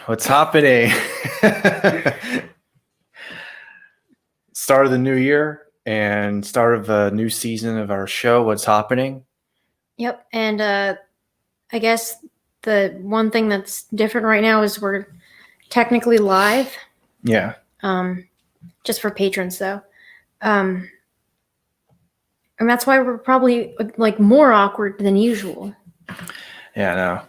What's happening? Start of the new year and start of a new season of our show. What's happening? Yep. And I guess the one thing that's different right now is we're technically live. Yeah. Just for patrons though. And that's why we're probably like more awkward than usual. Yeah,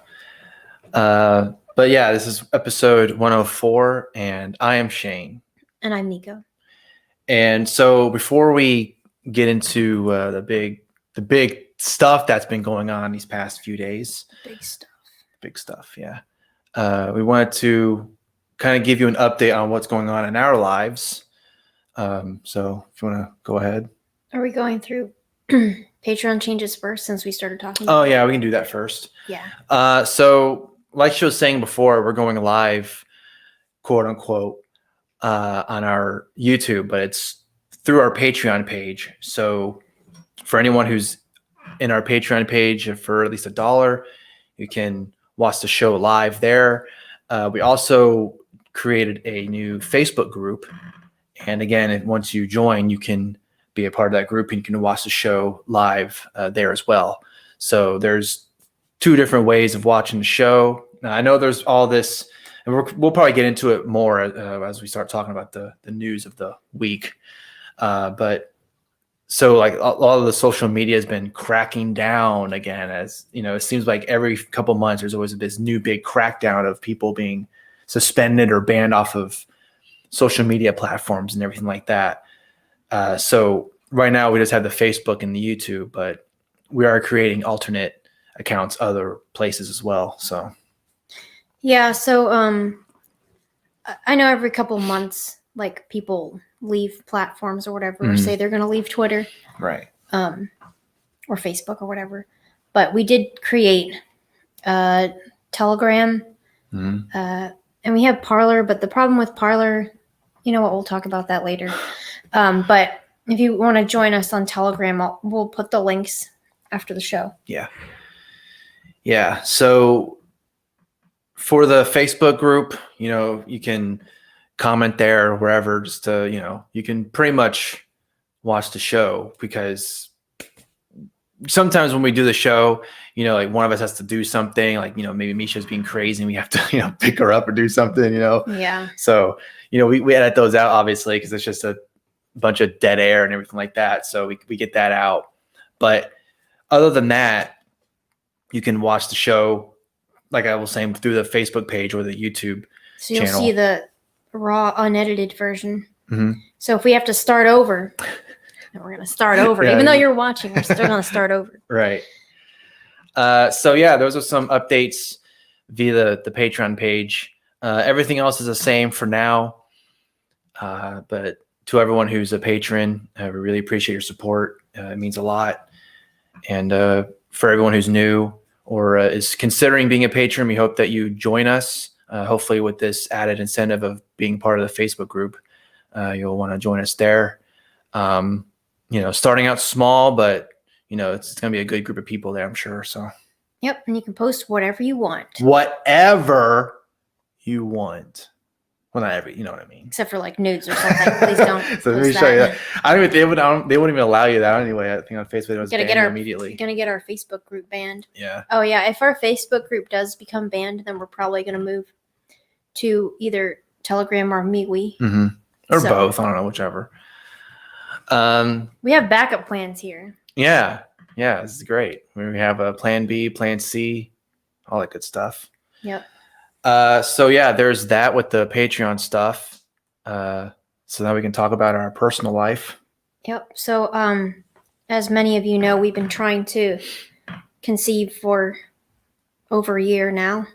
I know. But yeah, this is episode 104 and I am Shane. And I'm Nico. And so before we get into the big stuff that's been going on these past few days. Big stuff, yeah. We wanted to kind of give you an update on what's going on in our lives. So if you want to go ahead. Are we going through Patreon changes first since we started talking? Oh, yeah, we can do that first. Yeah. So like she was saying before, we're going live, quote unquote, on our YouTube, but it's through our Patreon page. So for anyone who's in our Patreon page for at least $1, you can watch the show live there. We also created a new Facebook group. And again, once you join, you can be a part of that group and you can watch the show live there as well. So there's two different ways of watching the show. Now, I know there's all this, and we'll probably get into it more as we start talking about the news of the week. But so like a lot of the social media has been cracking down again, as you know, it seems like every couple months there's always this new big crackdown of people being suspended or banned off of social media platforms and everything like that. So right now we just have the Facebook and the YouTube, but we are creating alternate accounts other places as well. So yeah, so I know every couple months like people leave platforms or whatever, or say they're going to leave Twitter, right, or Facebook or whatever. But we did create Telegram, and we have Parler. But the problem with Parler, you know what? We'll talk about that later. But if you want to join us on Telegram, we'll put the links after the show. Yeah. So for the Facebook group, you know, you can comment there or wherever, just to, you know, you can pretty much watch the show, because sometimes when we do the show, you know, like one of us has to do something, like, you know, maybe Misha's being crazy and we have to, you know, pick her up or do something, you know? Yeah. So, you know, we edit those out obviously, because it's just a bunch of dead air and everything like that. So we get that out. But other than that, you can watch the show, like I was saying, through the Facebook page or the YouTube So you'll channel. see the raw, unedited version. Mm-hmm. So if we have to start over, then we're going to start over. Yeah, Even though you're watching, we're still going to start over. Right. So yeah, those are some updates via the Patreon page. Everything else is the same for now. But to everyone who's a patron, we really appreciate your support. It means a lot. And for everyone who's new or is considering being a patron, we hope that you join us. Hopefully with this added incentive of being part of the Facebook group, you'll want to join us there. You know, starting out small, but you know, it's going to be a good group of people there, I'm sure. So, yep. And you can post whatever you want. Whatever you want. Well, not every, you know what I mean. Except for like nudes or something. Please don't. So let me show you that. They wouldn't even allow you that anyway. I think on Facebook it was banned immediately. We're going to get our Facebook group banned. Yeah. Oh yeah. If our Facebook group does become banned, then we're probably going to move to either Telegram or MeWe. Mm-hmm. Or both. I don't know, whichever. We have backup plans here. Yeah, this is great. We have a plan B, plan C, all that good stuff. Yep. So yeah, there's that with the Patreon stuff. So now we can talk about our personal life. Yep. So, as many of you know, we've been trying to conceive for over a year now.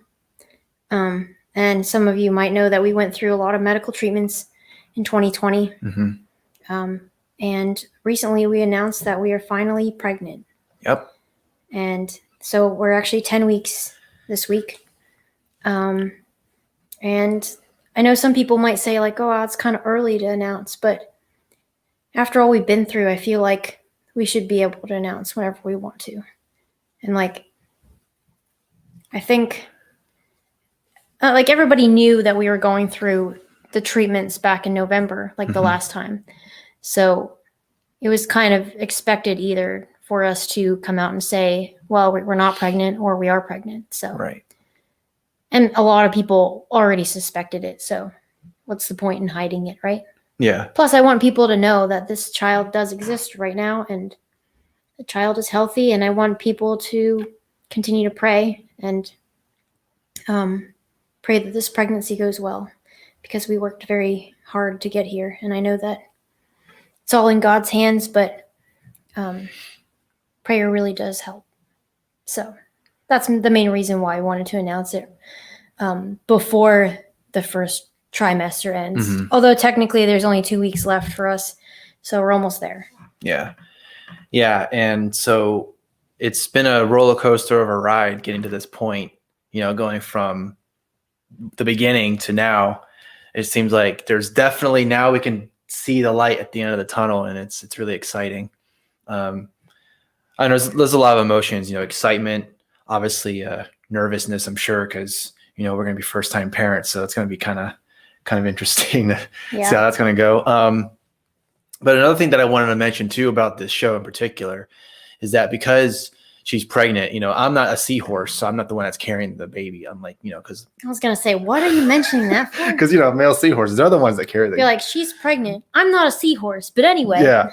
And some of you might know that we went through a lot of medical treatments in 2020. Mm-hmm. And recently we announced that we are finally pregnant. Yep. And so we're actually 10 weeks this week. And I know some people might say like, oh, it's kind of early to announce. But after all we've been through, I feel like we should be able to announce whenever we want to. And like, I think like everybody knew that we were going through the treatments back in November, like the last time. So it was kind of expected either for us to come out and say, well, we're not pregnant or we are pregnant. So, Right. and a lot of people already suspected it. So what's the point in hiding it, right? Yeah. Plus, I want people to know that this child does exist right now and the child is healthy. And I want people to continue to pray and pray that this pregnancy goes well, because we worked very hard to get here. And I know that it's all in God's hands, but prayer really does help. So that's the main reason why I wanted to announce it before the first trimester ends. Although technically there's only 2 weeks left for us. So we're almost there. Yeah. Yeah. And so it's been a roller coaster of a ride getting to this point, going from the beginning to now. It seems like there's definitely, now we can see the light at the end of the tunnel, and it's really exciting. I know there's a lot of emotions, excitement, obviously nervousness, I'm sure, because we're going to be first time parents, so it's going to be kind of interesting to see how that's going to go. But another thing that I wanted to mention too about this show in particular is that because she's pregnant, I'm not a seahorse, so I'm not the one that's carrying the baby. I'm like, because I was going to say, what are you mentioning that for? Because, male seahorses, they're the ones that carry the You're like, she's pregnant. I'm not a seahorse, but anyway. Yeah.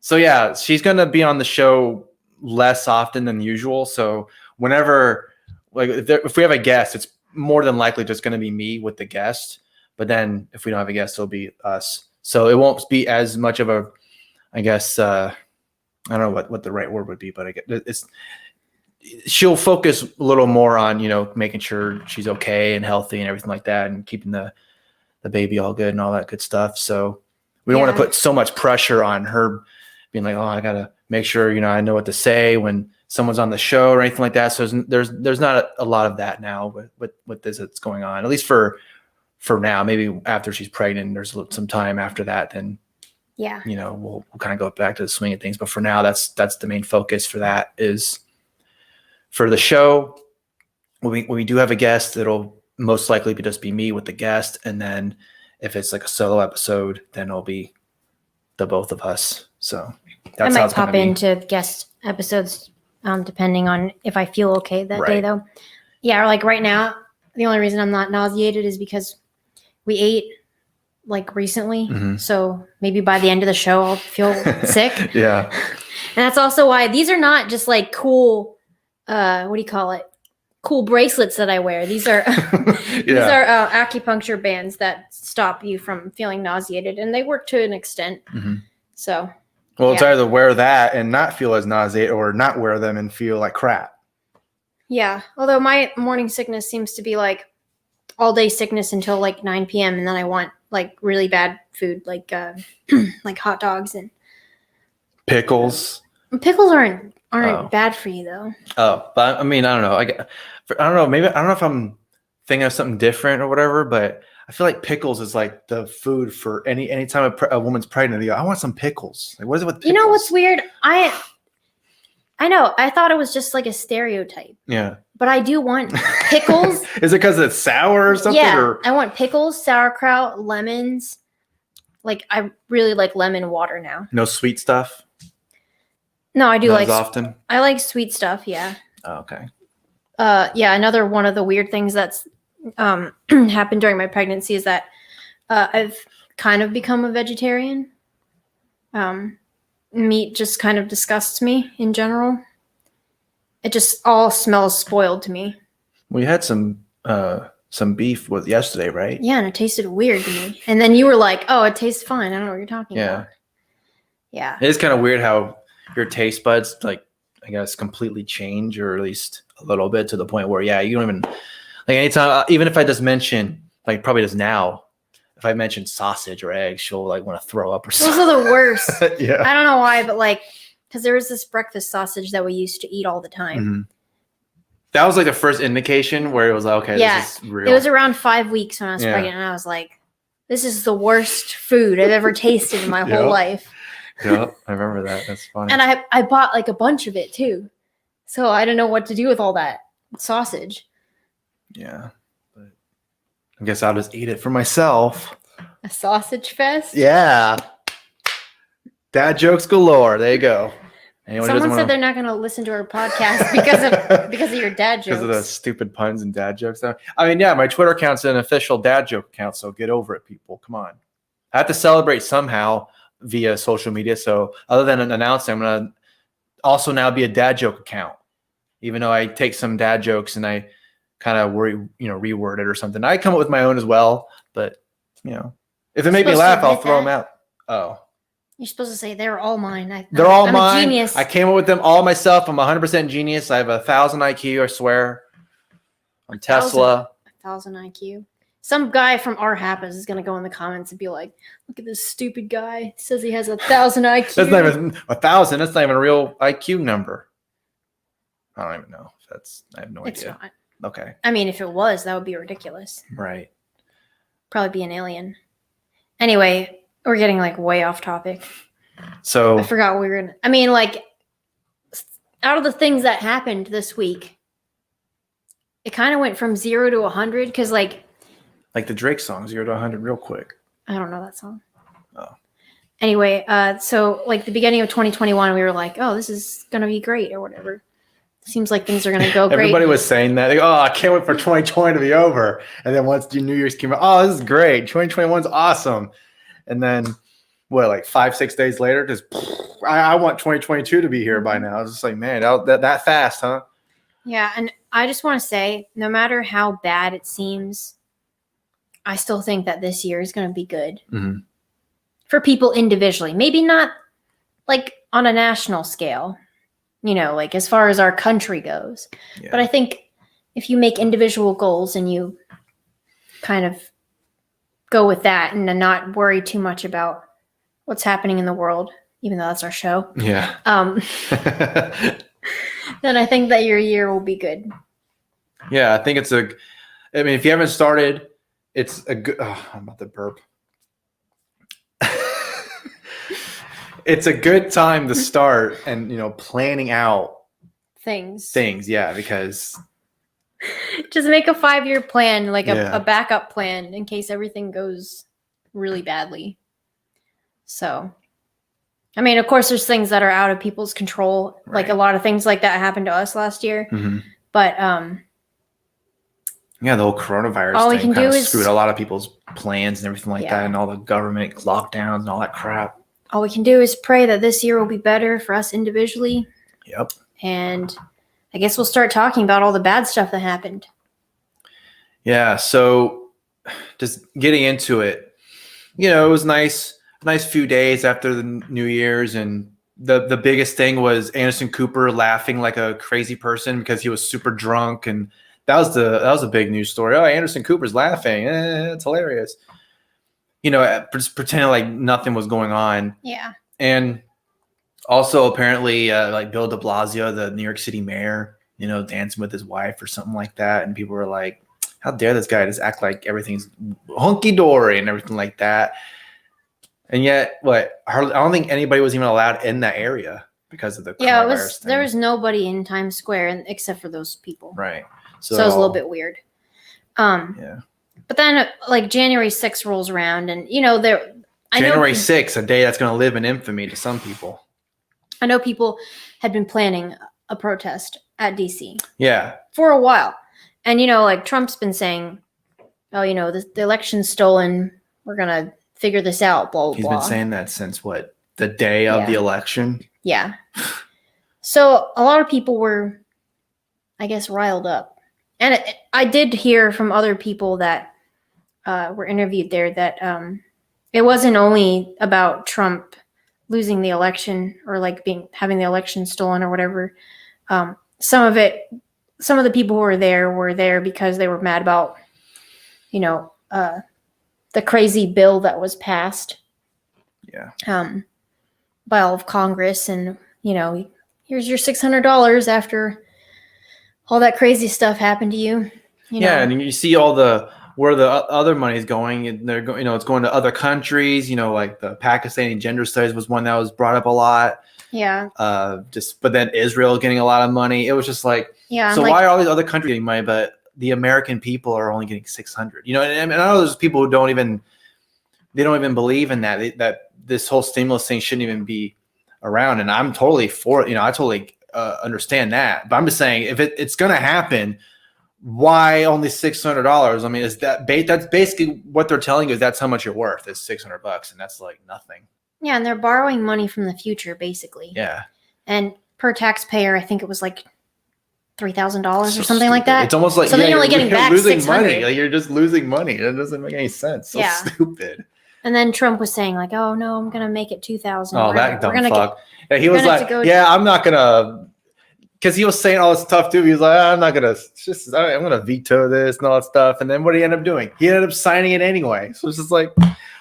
So yeah, she's going to be on the show less often than usual. So whenever, like, if we have a guest, it's more than likely just going to be me with the guest. But then if we don't have a guest, it'll be us. So it won't be as much of a, I guess, I don't know what the right word would be, but I guess she'll focus a little more on, making sure she's okay and healthy and everything like that, and keeping the baby all good and all that good stuff. So we don't want to put so much pressure on her being like, oh, I got to make sure, I know what to say when someone's on the show or anything like that. So there's not a lot of that now with this that's going on, at least for now. Maybe after she's pregnant, there's some time after that, then we'll kind of go back to the swing of things. But for now, that's the main focus for that. Is for the show, when we do have a guest, it'll most likely just be me with the guest. And then if it's like a solo episode, then it'll be the both of us. So that's I might pop into guest episodes depending on if I feel okay that day, though. Yeah, or like right now, the only reason I'm not nauseated is because we ate like recently. So maybe by the end of the show, I'll feel sick. Yeah. And that's also why these are not just like cool, what do you call it? Cool bracelets that I wear. These are these are acupuncture bands that stop you from feeling nauseated, and they work to an extent. So, well, it's either wear that and not feel as nauseated, or not wear them and feel like crap. Yeah, although my morning sickness seems to be like all day sickness until like 9 p.m. and then I want like really bad food, like like hot dogs and pickles. Pickles aren't bad for you though. Oh, but I mean, I don't know. I don't know. Maybe I don't know if I'm thinking of something different or whatever, but I feel like pickles is like the food for any time a woman's pregnant. They go, I want some pickles. Like, what is it with pickles? You know what's weird? I know. I thought it was just like a stereotype. Yeah. But I do want pickles. Is it because it's sour or something? Yeah. Or? I want pickles, sauerkraut, lemons. Like, I really like lemon water now. No sweet stuff? No, I do Not like as often. I like sweet stuff, yeah. Oh, okay. Yeah, another one of the weird things that's happened during my pregnancy is that I've kind of become a vegetarian. Meat just kind of disgusts me in general. It just all smells spoiled to me. We had some beef with yesterday, right? Yeah, and it tasted weird to me. And then you were like, "Oh, it tastes fine. I don't know what you're talking about." Yeah. It is kind of weird how your taste buds, like, I guess, completely change, or at least a little bit, to the point where, you don't even, like, anytime, even if I just mention, like, probably does now, if I mention sausage or eggs, she'll like want to throw up or something. Those are the worst. Yeah. I don't know why, but like, because there was this breakfast sausage that we used to eat all the time. That was like the first indication where it was like, okay, this is real. It was around 5 weeks when I was pregnant, and I was like, this is the worst food I've ever tasted in my whole life. Yeah, I remember that. That's funny. And I bought like a bunch of it too. So I don't know what to do with all that sausage. Yeah. But I guess I'll just eat it for myself. A sausage fest? Yeah. Dad jokes galore. There you go. Someone said they're not going to listen to our podcast because of your dad jokes. Because of the stupid puns and dad jokes. I mean, yeah, my Twitter account's an official dad joke account, so get over it, people. Come on. I have to celebrate somehow via social media. So other than announcing, I'm going to also now be a dad joke account. Even though I take some dad jokes and I kind of reword it or something. I come up with my own as well, but if it made me laugh, I'll throw them out. Oh. You're supposed to say they're all mine. They're all mine. I'm a genius. I came up with them all myself. I'm 100% genius. I have 1,000 IQ, I swear. I'm Tesla. 1,000 IQ. Some guy from our Happas is going to go in the comments and be like, look at this stupid guy. He says he has 1,000 IQ. That's not even 1,000. That's not even a real IQ number. I don't even know. I have no idea. It's not. Okay. I mean, if it was, that would be ridiculous. Right. Probably be an alien. Anyway, we're getting way off topic. So I forgot what we were going to. I mean, out of the things that happened this week, it kind of went from 0 to 100 because like the Drake song, 0 to 100 real quick. I don't know that song. Oh. Anyway, so the beginning of 2021, we were like, oh, this is going to be great or whatever. Seems like things are going to go great. Everybody was saying that. I can't wait for 2020 to be over. And then once New Year's came out, oh, this is great. 2021 is awesome. And then, 5-6 days later, just I want 2022 to be here by now. I was just like, man, that fast, huh? Yeah, and I just want to say, no matter how bad it seems, I still think that this year is going to be good for people individually. Maybe not on a national scale, as far as our country goes. Yeah. But I think if you make individual goals and you kind of go with that and then not worry too much about what's happening in the world, even though that's our show. Yeah. Then I think that your year will be good. Yeah, I think if you haven't started, it's a good, I'm about to burp. It's a good time to start and, planning out things. Yeah, because just make a 5-year plan, a backup plan in case everything goes really badly. So, I mean, of course, there's things that are out of people's control. Right. A lot of things like that happened to us last year. Mm-hmm. But the whole coronavirus thing kind of screwed a lot of people's plans and everything like that, and all the government lockdowns and all that crap. All we can do is pray that this year will be better for us individually. Yep. And I guess we'll start talking about all the bad stuff that happened. Yeah. So just getting into it, it was nice few days after the New Year's. And the biggest thing was Anderson Cooper laughing like a crazy person because he was super drunk. And that was a big news story. Oh, Anderson Cooper's laughing. It's hilarious. Just pretending like nothing was going on. Yeah. And also apparently Bill de Blasio, the New York City mayor, dancing with his wife or something like that. And people were like, how dare this guy just act like everything's hunky-dory and everything like that. And yet, I don't think anybody was even allowed in that area because of the coronavirus thing. There was nobody in Times Square except for those people. Right. So it was a little bit weird. Yeah. But then, January 6th rolls around, and January 6th, a day that's going to live in infamy to some people. I know people had been planning a protest at DC. Yeah. For a while, and Trump's been saying, "Oh, the election's stolen. We're gonna figure this out." Blah blah. He's been saying that since the day of the election. Yeah. So a lot of people were, I guess, riled up, and I did hear from other people that were interviewed there that it wasn't only about Trump losing the election or having the election stolen or whatever. Some of the people who were there because they were mad about, the crazy bill that was passed. Yeah. By all of Congress, and here's your $600 after all that crazy stuff happened to you. Yeah, and you see where the other money is going, and they're going, it's going to other countries. Like the Pakistani gender studies was one that was brought up a lot. Yeah. But then Israel getting a lot of money. It was just like, yeah. So why are all these other countries getting money, but the American people are only getting 600. You know, and I know there's people who don't even believe in that that this whole stimulus thing shouldn't even be around. And I'm totally for it. You know, I totally understand that. But I'm just saying, if it's going to happen, why only $600? I mean, is that's basically what they're telling you, is that's how much you're worth, is $600, and that's like nothing. Yeah, and they're borrowing money from the future, basically. Yeah. And per taxpayer, I think it was like $3,000 or something like that. It's almost like, so then you're only getting back losing 600. money. Like, you're just losing money. That doesn't make any sense. So stupid. And then Trump was saying like, "Oh no, I'm gonna make it 2,000." Oh, that dumb fuck. Yeah, he was like, I'm not gonna. Because he was saying all this stuff too. He was like, I'm going to veto this and all that stuff. And then what did he end up doing? He ended up signing it anyway. So it's just like,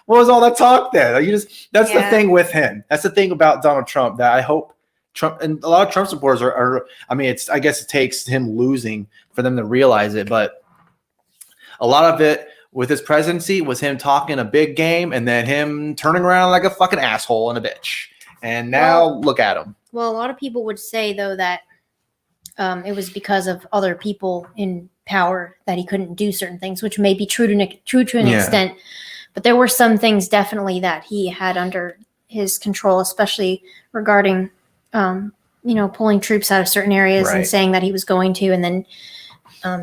what was all that talk then? Like, that's the thing with him. That's the thing about Donald Trump, that I hope Trump, and a lot of Trump supporters are I mean, I guess it takes him losing for them to realize it. But a lot of it with his presidency was him talking a big game and then him turning around like a fucking asshole and a bitch. And now look at him. Well, a lot of people would say, though, that it was because of other people in power that he couldn't do certain things, which may be true to an extent. But there were some things definitely that he had under his control, especially regarding, pulling troops out of certain areas and saying that he was going to, and then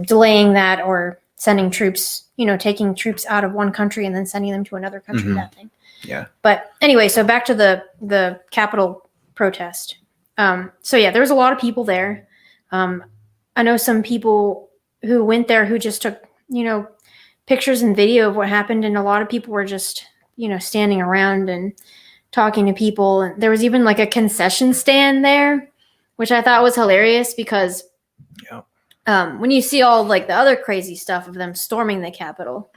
delaying that, or sending troops, taking troops out of one country and then sending them to another country, that thing. Yeah. But anyway, so back to the Capitol protest. There was a lot of people there. I know some people who went there who just took, pictures and video of what happened. And a lot of people were just, standing around and talking to people. And there was even like a concession stand there, which I thought was hilarious because when you see all like the other crazy stuff of them storming the Capitol,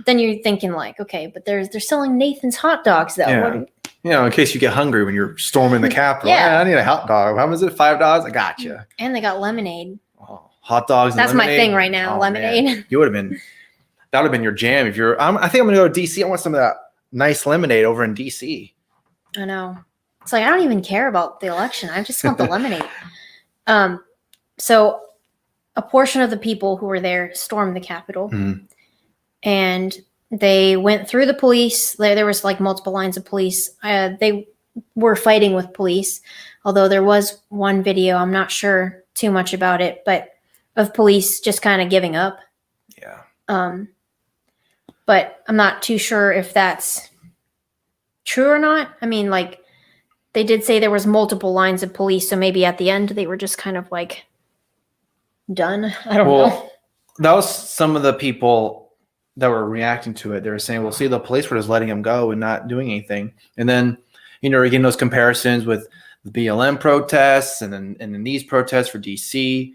then you're thinking like, okay, but they're selling Nathan's hot dogs though. Yeah. In case you get hungry when you're storming the Capitol. Yeah, I need a hot dog. How much is it? $5? I got you. And they got lemonade. Oh, hot dogs. That's and lemonade. My thing right now. Lemonade. Man. That would have been your jam. If you're, I think I'm gonna go to DC. I want some of that nice lemonade over in DC. I know. It's like I don't even care about the election. I just want the lemonade. So a portion of the people who were there stormed the Capitol, and they went through the police. There was like multiple lines of police. They were fighting with police, although there was one video, I'm not sure too much about it, but of police just kind of giving up. Yeah. But I'm not too sure if that's true or not. I mean, like, they did say there was multiple lines of police, so maybe at the end they were just kind of like done. I don't know. That was some of the people that were reacting to it. They were saying, well, see, the police were just letting him go and not doing anything. And then, you're getting those comparisons with the BLM protests and then these protests for DC.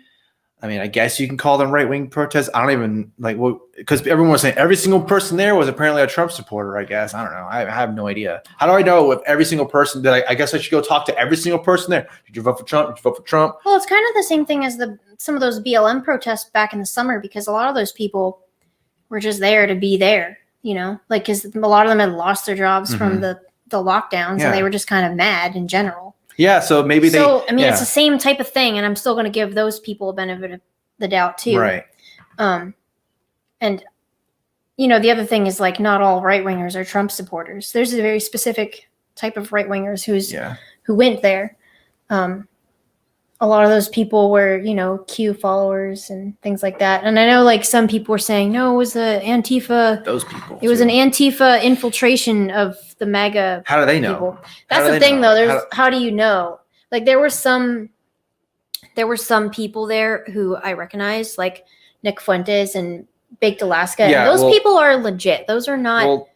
I mean, I guess you can call them right-wing protests. I don't even because everyone was saying every single person there was apparently a Trump supporter, I guess. I don't know. I have no idea. How do I know if every single person I guess I should go talk to every single person there? Did you vote for Trump? Did you vote for Trump? Well, it's kind of the same thing as some of those BLM protests back in the summer, because a lot of those people were just there to be there, because a lot of them had lost their jobs from the lockdowns, and they were just kind of mad in general. Yeah, so maybe it's the same type of thing, and I'm still going to give those people a benefit of the doubt too. Right. And the other thing is, like, not all right-wingers are Trump supporters. There's a very specific type of right-wingers who went there. A lot of those people were, Q followers and things like that. And I know, like, some people were saying, no, it was the Antifa. Those people. It was an Antifa infiltration of the MAGA. How do they know? People. That's the thing, though. How do you know? Like, there were some people there who I recognized, like Nick Fuentes and Baked Alaska. Yeah, and those people are legit. Those are not.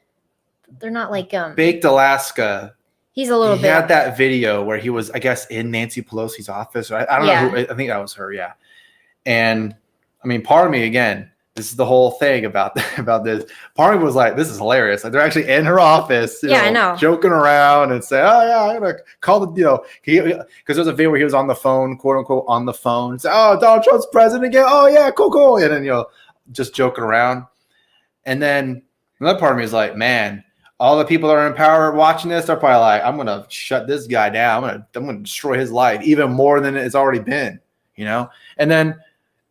They're not like Baked Alaska. He's a little bit. He had that video where he was, I guess, in Nancy Pelosi's office. I don't know who. I think that was her. Yeah. And I mean, part of me, again, this is the whole thing about this. Part of me was like, this is hilarious. Like, they're actually in her office, I know, joking around and say, oh yeah, I'm gonna call the, because there was a video where he was on the phone, quote unquote, on the phone. Say, oh, Donald Trump's president again. Oh yeah, cool. And then, just joking around. And then another part of me is like, man, all the people that are in power watching this are probably like, I'm gonna shut this guy down. I'm gonna destroy his life even more than it's already been, And then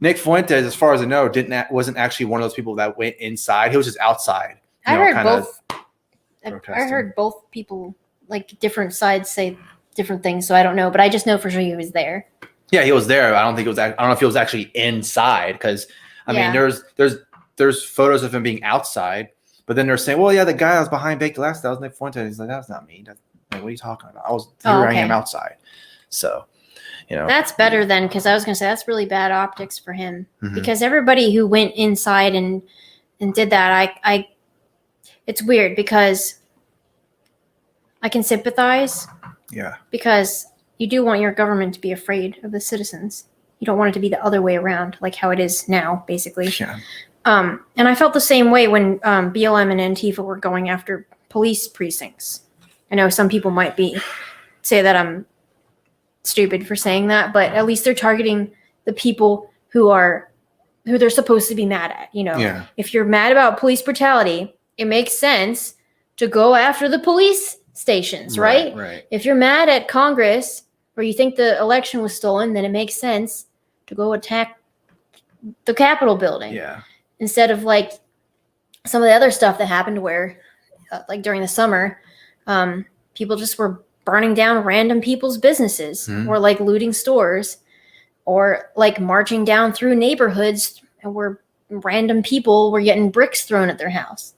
Nick Fuentes, as far as I know, wasn't actually one of those people that went inside. He was just outside. I heard both. I protesting. heard both people, like different sides, say different things. So I don't know, but I just know for sure he was there. Yeah, he was there. I don't think it was. I don't know if he was actually inside because I mean, there's photos of him being outside, but then they're saying, well, yeah, the guy that was behind baked glass, that was Nick Fuentes. He's like, that's not me. Like, what are you talking about? I am outside. So, that's better then, because I was going to say that's really bad optics for him because everybody who went inside and did that, it's weird because I can sympathize. Yeah. Because you do want your government to be afraid of the citizens. You don't want it to be the other way around, like how it is now, basically. Yeah. And I felt the same way when BLM and Antifa were going after police precincts. I know some people might say that I'm stupid for saying that, but at least they're targeting the people who they're supposed to be mad at. Yeah. If you're mad about police brutality, it makes sense to go after the police stations, right? Right. If you're mad at Congress or you think the election was stolen, then it makes sense to go attack the Capitol building. Yeah. Instead of like some of the other stuff that happened where, like during the summer, people just were burning down random people's businesses or like looting stores or like marching down through neighborhoods where random people were getting bricks thrown at their house.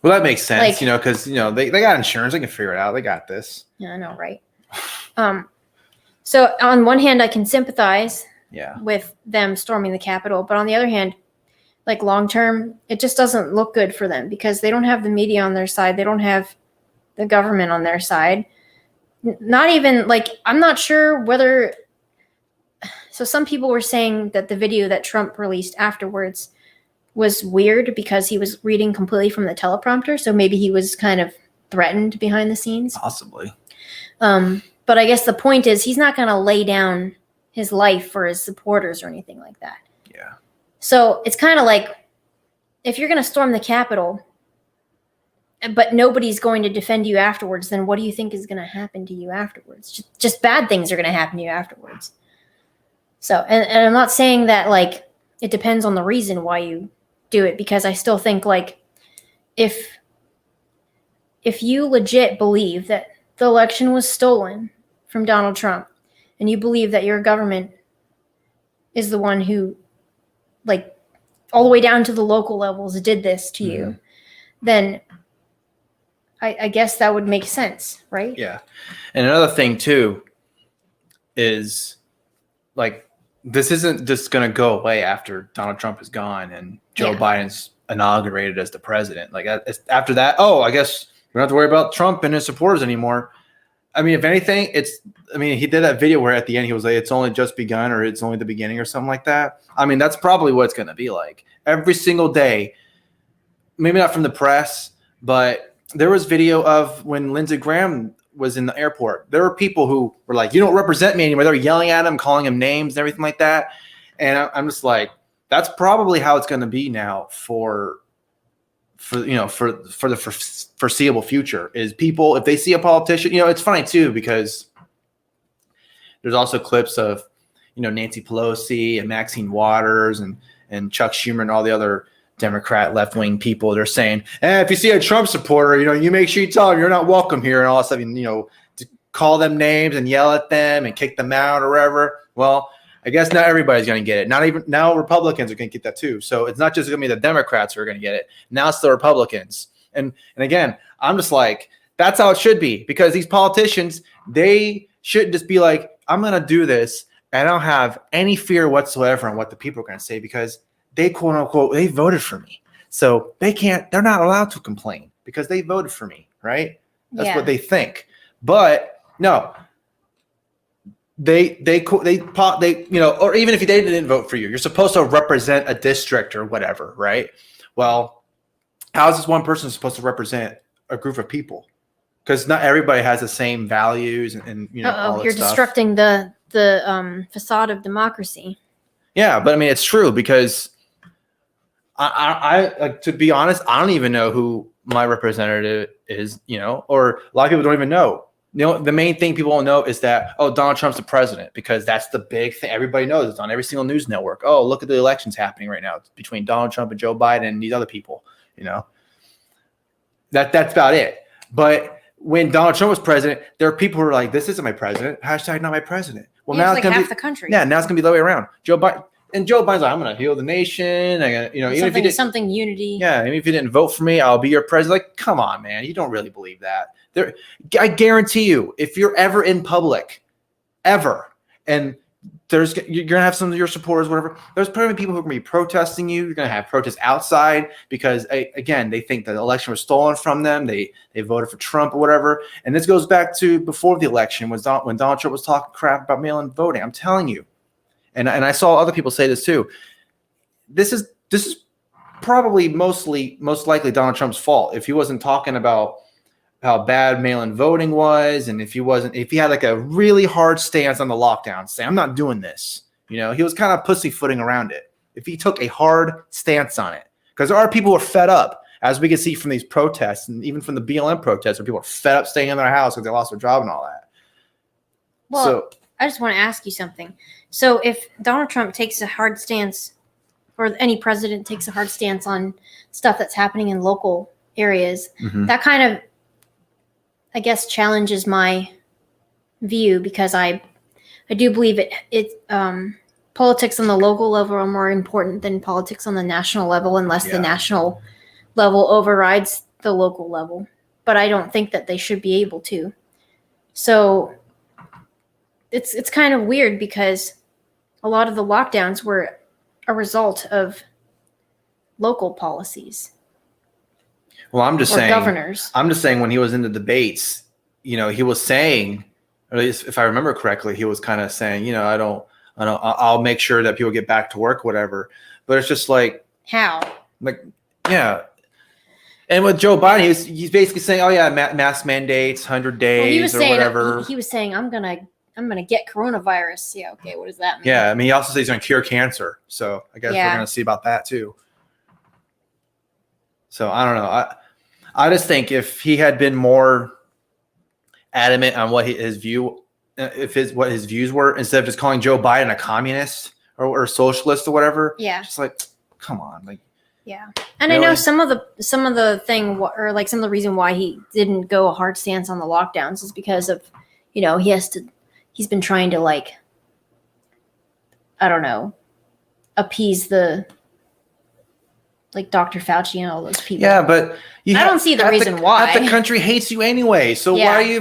Well, that makes sense, because, they got insurance. They can figure it out. They got this. Yeah, I know, right? So on one hand, I can sympathize with them storming the Capitol. But on the other hand, like long term, it just doesn't look good for them because they don't have the media on their side. They don't have the government on their side. Not even like, I'm not sure whether. So some people were saying that the video that Trump released afterwards was weird because he was reading completely from the teleprompter. So maybe he was kind of threatened behind the scenes. Possibly. But I guess the point is he's not going to lay down his life for his supporters or anything like that. Yeah. So it's kind of like if you're going to storm the Capitol, but nobody's going to defend you afterwards, then what do you think is going to happen to you afterwards? Just bad things are going to happen to you afterwards. So, and I'm not saying that like it depends on the reason why you do it, because I still think like if you legit believe that the election was stolen from Donald Trump and you believe that your government is the one who like all the way down to the local levels did this to you, then I guess that would make sense, right? Yeah. And another thing too is like this isn't just going to go away after Donald Trump is gone and Joe Biden's inaugurated as the president. Like after that, I guess we don't have to worry about Trump and his supporters anymore. I mean, if anything, he did that video where at the end he was like, it's only just begun or it's only the beginning or something like that. I mean, that's probably what it's going to be like every single day. Maybe not from the press, but there was video of when Lindsey Graham was in the airport. There were people who were like, you don't represent me anymore. They were yelling at him, calling him names and everything like that. And I'm just like, that's probably how it's going to be now for the foreseeable future is people, if they see a politician, it's funny too, because there's also clips of, Nancy Pelosi and Maxine Waters and Chuck Schumer and all the other Democrat left-wing people. They're saying, if you see a Trump supporter, you make sure you tell them you're not welcome here and all that stuff, to call them names and yell at them and kick them out or whatever. Well, I guess not everybody's going to get it. Not even now Republicans are going to get that too. So it's not just going to be the Democrats who are going to get it. Now it's the Republicans. And again, I'm just like, that's how it should be, because these politicians, they shouldn't just be like, I'm going to do this and I don't have any fear whatsoever on what the people are going to say, because they quote unquote, they voted for me. So they're not allowed to complain because they voted for me. Right. That's what they think. But no, they or even if they didn't vote for you, you're supposed to represent a district or whatever. Right. Well, how is this one person supposed to represent a group of people? Because not everybody has the same values and all that you're stuff. disrupting the facade of democracy. Yeah, but I mean, it's true, because I to be honest, I don't even know who my representative is, or a lot of people don't even know. the main thing people don't know is that, oh, Donald Trump's the president, because that's the big thing. Everybody knows it's on every single news network. Oh, look at the elections happening right now between Donald Trump and Joe Biden and these other people. That's about it. But when Donald Trump was president, there are people who are like, this isn't my president. Hashtag not my president. Well, now it's like half the country. Yeah, now it's gonna be the other way around. Joe Biden's like, I'm gonna heal the nation. Even if you did something unity. Yeah, even if you didn't vote for me, I'll be your president. Like, come on, man. You don't really believe that. I guarantee you, if you're ever in public, ever, and you're gonna have some of your supporters, whatever. There's probably people who are gonna be protesting you. You're gonna have protests outside because, again, they think that the election was stolen from them. They voted for Trump or whatever. And this goes back to before the election, when Donald Trump was talking crap about mail-in voting. I'm telling you, and I saw other people say this too. This is probably most likely Donald Trump's fault. If he wasn't talking about how bad mail-in voting was, and if he had like a really hard stance on the lockdown, say, I'm not doing this. He was kind of pussyfooting around it. If he took a hard stance on it, because there are people who are fed up, as we can see from these protests and even from the BLM protests, where people are fed up staying in their house because they lost their job and all that. Well, I just want to ask you something. So if Donald Trump takes a hard stance, or any president takes a hard stance on stuff that's happening in local areas, that kind of, I guess, challenges my view, because I do believe politics on the local level are more important than politics on the national level, unless the national level overrides the local level. But I don't think that they should be able to. So it's kind of weird, because a lot of the lockdowns were a result of local policies. Well, I'm just saying, governors. I'm just saying, when he was in the debates, he was saying, or at least if I remember correctly, he was kind of saying, I'll make sure that people get back to work, whatever. But it's just like, how? Like, yeah. And with Joe Biden, he's basically saying, oh yeah, mask mandates, 100 days or whatever. He was saying, I'm gonna get coronavirus. Yeah, okay, what does that mean? Yeah, I mean, he also says he's gonna cure cancer. So I guess we're gonna see about that too. So I don't know. I just think if he had been more adamant on what his views were, instead of just calling Joe Biden a communist or socialist or whatever. Yeah. Just like, come on, like. Yeah, and really? I know some of the thing, or like some of the reason why he didn't go a hard stance on the lockdowns is because of, he's been trying to, like, I don't know, appease the, like, Dr. Fauci and all those people. Yeah, but I don't see the reason why. Half the country hates you anyway. So why are you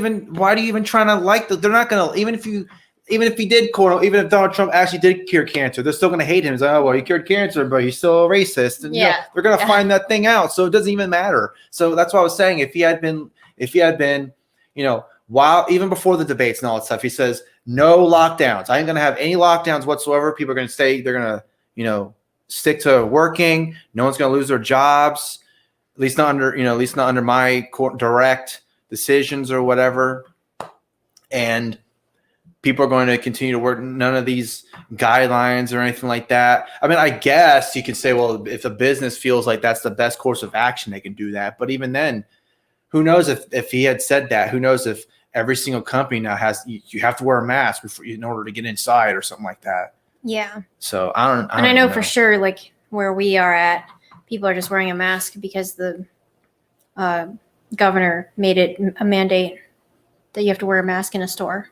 even trying to like them? They're not gonna, even if if Donald Trump actually did cure cancer, they're still gonna hate him. It's like, oh well, he cured cancer, but he's still a racist. And they're gonna find that thing out. So it doesn't even matter. So that's what I was saying. If he had been, while even before the debates and all that stuff, he says no lockdowns. I ain't gonna have any lockdowns whatsoever. People are gonna stay. They're gonna, stick to working. No one's gonna lose their jobs. At least not under my direct decisions or whatever. And people are going to continue to work. None of these guidelines or anything like that. I mean, I guess you could say, well, if a business feels like that's the best course of action, they can do that. But even then, who knows if he had said that? Who knows if every single company now you have to wear a mask in order to get inside or something like that. Yeah. So I don't and I know for sure, like where we are at, people are just wearing a mask because the governor made it a mandate that you have to wear a mask in a store.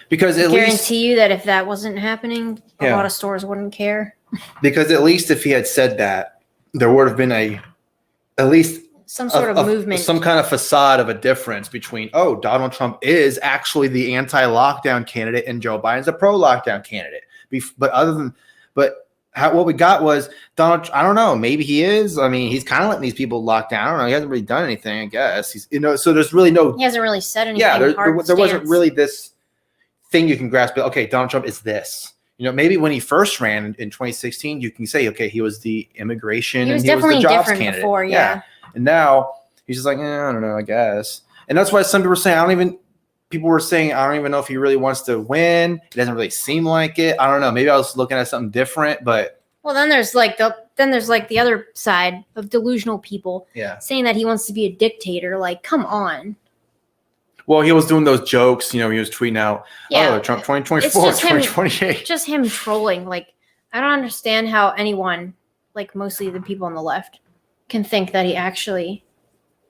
Because I guarantee you that if that wasn't happening, a lot of stores wouldn't care. Because at least if he had said that, there would have been at least some sort of movement, some kind of facade of a difference between, oh, Donald Trump is actually the anti-lockdown candidate and Joe Biden's a pro-lockdown candidate. What we got was Donald. I don't know. Maybe he is. I mean, he's kind of letting these people lock down. I don't know. He hasn't really done anything. I guess he's. So there's really no. He hasn't really said anything. Yeah, there wasn't really this thing you can grasp. But okay, Donald Trump is this. Maybe when he first ran in 2016, you can say, okay, he was the immigration. He was and definitely he was the jobs different candidate. Before, yeah. And now he's just like, I don't know. I guess. And that's why some people were saying, People were saying, I don't even know if he really wants to win. It doesn't really seem like it. I don't know. Maybe I was looking at something different, but. Well, then there's the other side of delusional people saying that he wants to be a dictator. Like, come on. Well, he was doing those jokes. He was tweeting out, Yeah. "Oh, Trump 2024, It's just him- 2028." Just him trolling. Like, I don't understand how anyone, like mostly the people on the left, can think that he actually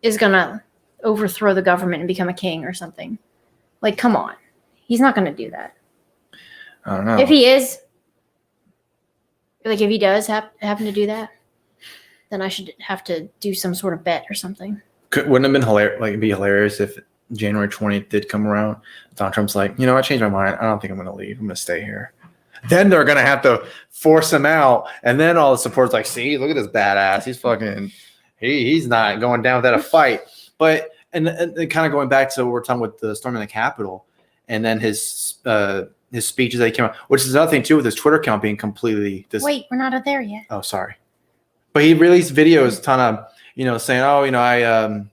is gonna overthrow the government and become a king or something. Like, come on, he's not gonna do that. I don't know. If he is, like, if he does happen to do that, then I should have to do some sort of bet or something. Wouldn't it have been hilarious? Like, it'd be hilarious if January 20th did come around. Donald Trump's like, I changed my mind. I don't think I'm going to leave. I'm going to stay here. Then they're going to have to force him out. And then all the support's like, see, look at this badass. He's fucking, he's not going down without a fight. But, and kind of going back to what we're talking with the storming the Capitol and then his speeches that he came out, which is another thing too with his Twitter account being completely. Wait, we're not there yet. Oh, sorry. But he released videos, ton of, saying, oh,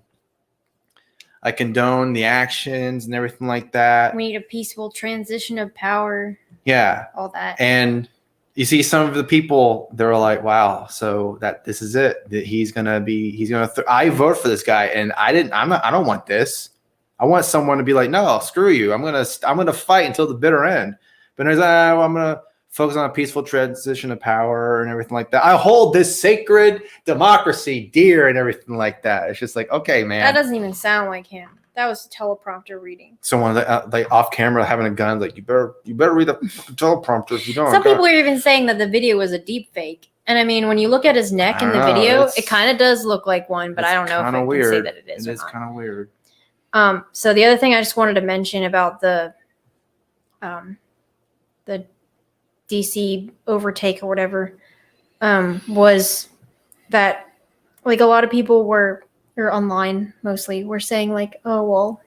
I condone the actions and everything like that. We need a peaceful transition of power. Yeah. All that. And you see some of the people, they're like, wow, so that this is it. That I vote for this guy. And I don't want this. I want someone to be like, no, screw you. I'm going to fight until the bitter end. But there's, I'm going to focus on a peaceful transition of power and everything like that. I hold this sacred democracy dear and everything like that. It's just like, okay, man. That doesn't even sound like him. That was a teleprompter reading. Someone like off camera having a gun, like you better read the teleprompter if you don't. Some people are even saying that the video was a deep fake. And I mean, when you look at his neck in the video, it kind of does look like one, but I don't know if I can say that it is. It is kind of weird. So the other thing I just wanted to mention about the DC overtake or whatever, was that like a lot of people or online mostly were saying like, oh, well,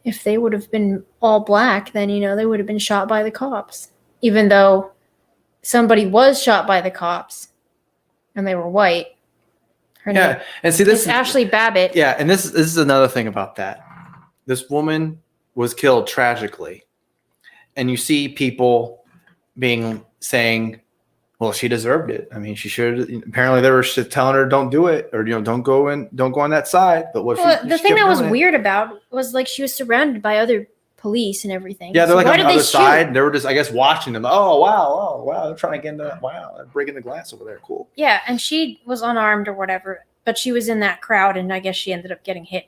if they would have been all black, then, they would have been shot by the cops, even though somebody was shot by the cops and they were white. Her name, and see, this is Ashley Babbitt. Yeah. And this is another thing about that. This woman was killed tragically. And you see people saying, well, she deserved it. I mean, she should. Apparently, they were telling her, "Don't do it," or don't go on that side. But the thing that was weird about was like she was surrounded by other police and everything. Yeah, they're like on the other side. They were just, I guess, watching them. Oh wow, they're trying to get into. Wow, they're breaking the glass over there. Cool. Yeah, and she was unarmed or whatever, but she was in that crowd, and I guess she ended up getting hit.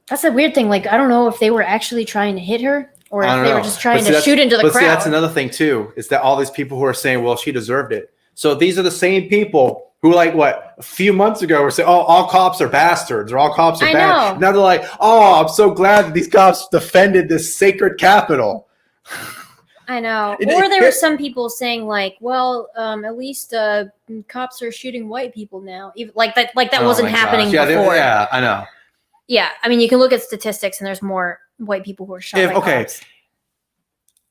That's a weird thing. Like, I don't know if they were actually trying to hit her. Or if they were just trying to shoot into the crowd. See, that's another thing, too, is that all these people who are saying, well, she deserved it. So these are the same people who, like, a few months ago were saying, oh, all cops are bastards or all cops are bad. Now they're like, oh, I'm so glad that these cops defended this sacred Capitol. I know. Or there were some people saying, like, well, at least cops are shooting white people now. Even, like that wasn't happening before. Yeah, I know. Yeah, I mean, you can look at statistics, and there's more white people who are shot by cops.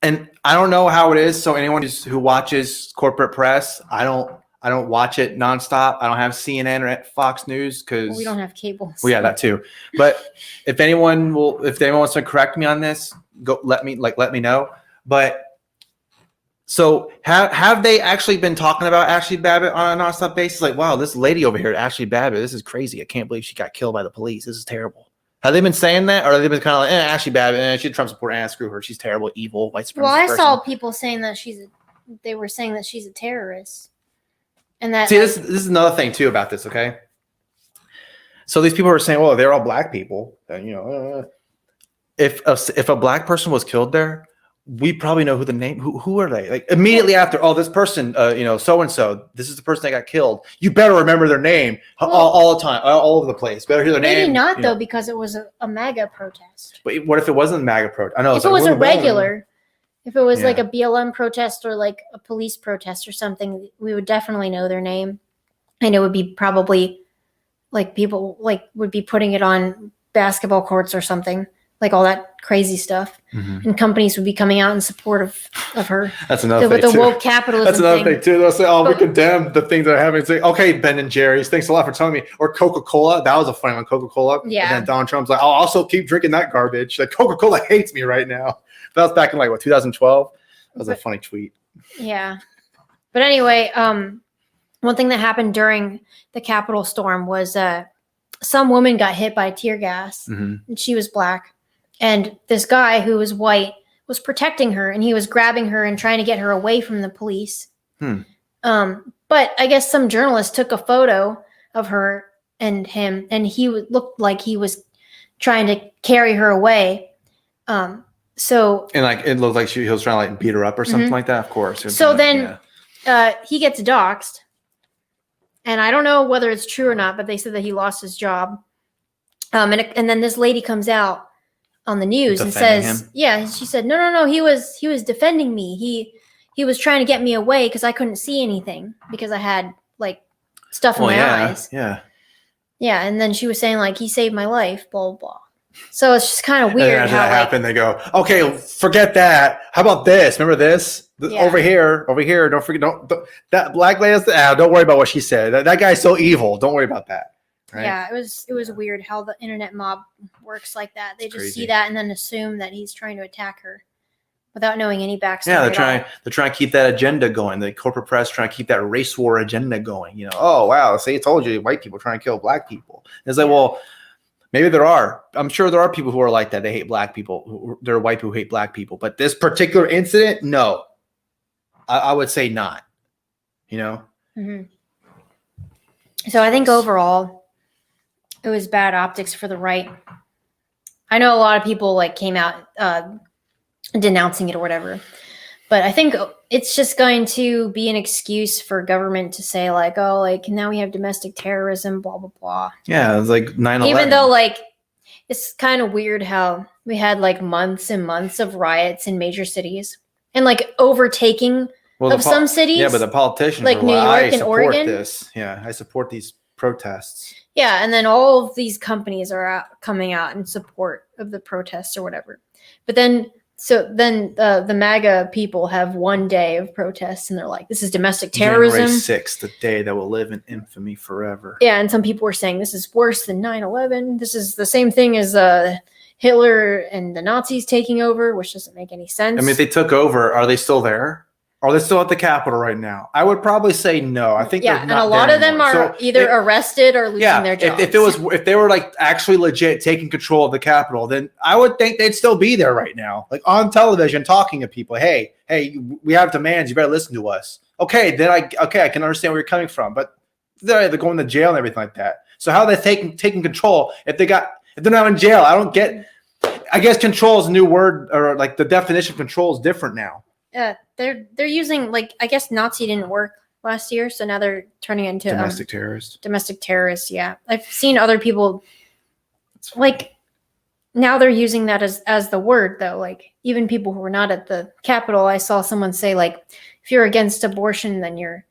And I don't know how it is. So anyone who watches corporate press, I don't watch it nonstop. I don't have CNN or Fox News because we don't have cable. Well, yeah, that too. But if anyone wants to correct me on this, let me know. But so have they actually been talking about Ashley Babbitt on a nonstop basis? Like, wow, this lady over here, Ashley Babbitt, this is crazy. I can't believe she got killed by the police. This is terrible. Have they been saying that, or have they been kind of like, Ashley Babbitt, she's a Trump supporter, screw her, she's terrible, evil, white supremacist? Well, I saw people saying that they were saying that she's a terrorist, and that. See, this is another thing too about this. Okay, so these people are saying, well, they're all black people, and if a black person was killed there, we probably know who the name. Who are they? Like immediately after, oh, this person, so and so. This is the person that got killed. You better remember their name all the time, all over the place. Better hear their name. Maybe not though, because it was a MAGA protest. But what if it wasn't a MAGA protest? I know. If it was a regular, if it was like a BLM protest or like a police protest or something, we would definitely know their name, and it would be probably like people would be putting it on basketball courts or something. Like all that crazy stuff, and companies would be coming out in support of her. That's another thing with the woke capitalism. That's another thing too. They'll say, "Oh, we condemn the things that are happening." Say, "Okay, Ben and Jerry's, thanks a lot for telling me." Or Coca-Cola. That was a funny one. Coca-Cola. Yeah. And then Donald Trump's like, "I'll also keep drinking that garbage." Like Coca-Cola hates me right now. That was back in 2012. That was a funny tweet. Yeah, but anyway, one thing that happened during the Capitol storm was some woman got hit by tear gas, and she was black. And this guy who was white was protecting her, and he was grabbing her and trying to get her away from the police. But I guess some journalist took a photo of her and him, and he looked like he was trying to carry her away. So and like it looked like he was trying to like beat her up or something like that. Of course. So then he gets doxxed, and I don't know whether it's true or not, but they said that he lost his job. And then this lady comes out on the news and says, "Yeah," she said, "No, he was defending me. He was trying to get me away because I couldn't see anything because I had like stuff in my eyes." Yeah, and then she was saying like he saved my life, blah blah blah. So it's just kind of weird and how that happened. They go, okay, forget that. How about this? Remember this? Over here. Don't forget. Don't that black lady. Don't worry about what she said. That guy's so evil. Don't worry about that. Right? Yeah, it was weird how the internet mob works like that. They just see that and then assume that he's trying to attack her without knowing any backstory. Yeah, they're trying to keep that agenda going. The corporate press trying to keep that race war agenda going. You know, oh wow, see, I told you, white people trying to kill black people. And it's like, well, maybe there are. I'm sure there are people who are like that. They hate black people. There are white people who hate black people. But this particular incident, no, I would say not. You know. Mm-hmm. So I think overall, it was bad optics for the right. I know a lot of people like came out denouncing it or whatever, but I think it's just going to be an excuse for government to say like, oh, like now we have domestic terrorism, blah blah blah. Yeah, it was like 9/11. Even though like it's kind of weird how we had like months and months of riots in major cities and like overtaking of some cities. Yeah, but the politicians like New York and Oregon. I support these protests. Yeah, and then all of these companies are coming out in support of the protests or whatever. But then the MAGA people have one day of protests, and they're like, this is domestic terrorism. January 6th, the day that will live in infamy forever. Yeah, and some people were saying this is worse than 9/11. This is the same thing as Hitler and the Nazis taking over, which doesn't make any sense. I mean, if they took over, are they still there? Are they still at the Capitol right now? I would probably say no. I think and a lot of them are either arrested or losing their jobs. If they were like actually legit taking control of the Capitol, then I would think they'd still be there right now, like on television talking to people. Hey, we have demands. You better listen to us. Okay, then I can understand where you're coming from. But they're going to jail and everything like that. So how are they taking control if they're not in jail? I don't get. I guess control is a new word, or like the definition of control is different now. They're using like I guess Nazi didn't work last year, so now they're turning into domestic terrorists. Domestic terrorists, yeah. I've seen other people like now they're using that as the word though. Like even people who were not at the Capitol, I saw someone say like, if you're against abortion, then you're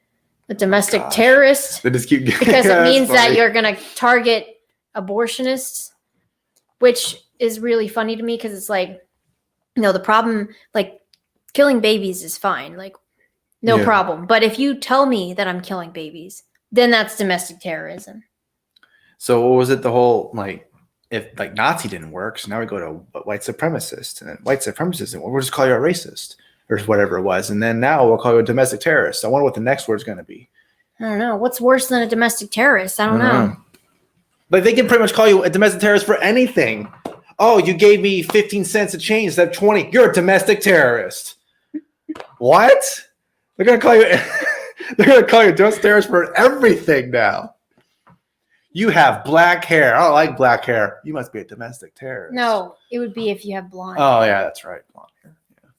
a domestic terrorist. They just keep because it means that you're gonna target abortionists, which is really funny to me because it's like, the problem like. Killing babies is fine, like no problem. But if you tell me that I'm killing babies, then that's domestic terrorism. So what was it? The whole like, if like Nazi didn't work, so now we go to white supremacist, and then white supremacist, and we'll just call you a racist or whatever it was, and then now we'll call you a domestic terrorist. I wonder what the next word's going to be. I don't know. What's worse than a domestic terrorist? I don't know. Like they can pretty much call you a domestic terrorist for anything. Oh, you gave me 15 cents of change instead of 20. You're a domestic terrorist. What? They're gonna call you. They're gonna call you domestic terrorist for everything now. You have black hair. I don't like black hair. You must be a domestic terrorist. No, it would be if you have blonde. Oh yeah, that's right, blonde hair. Yeah,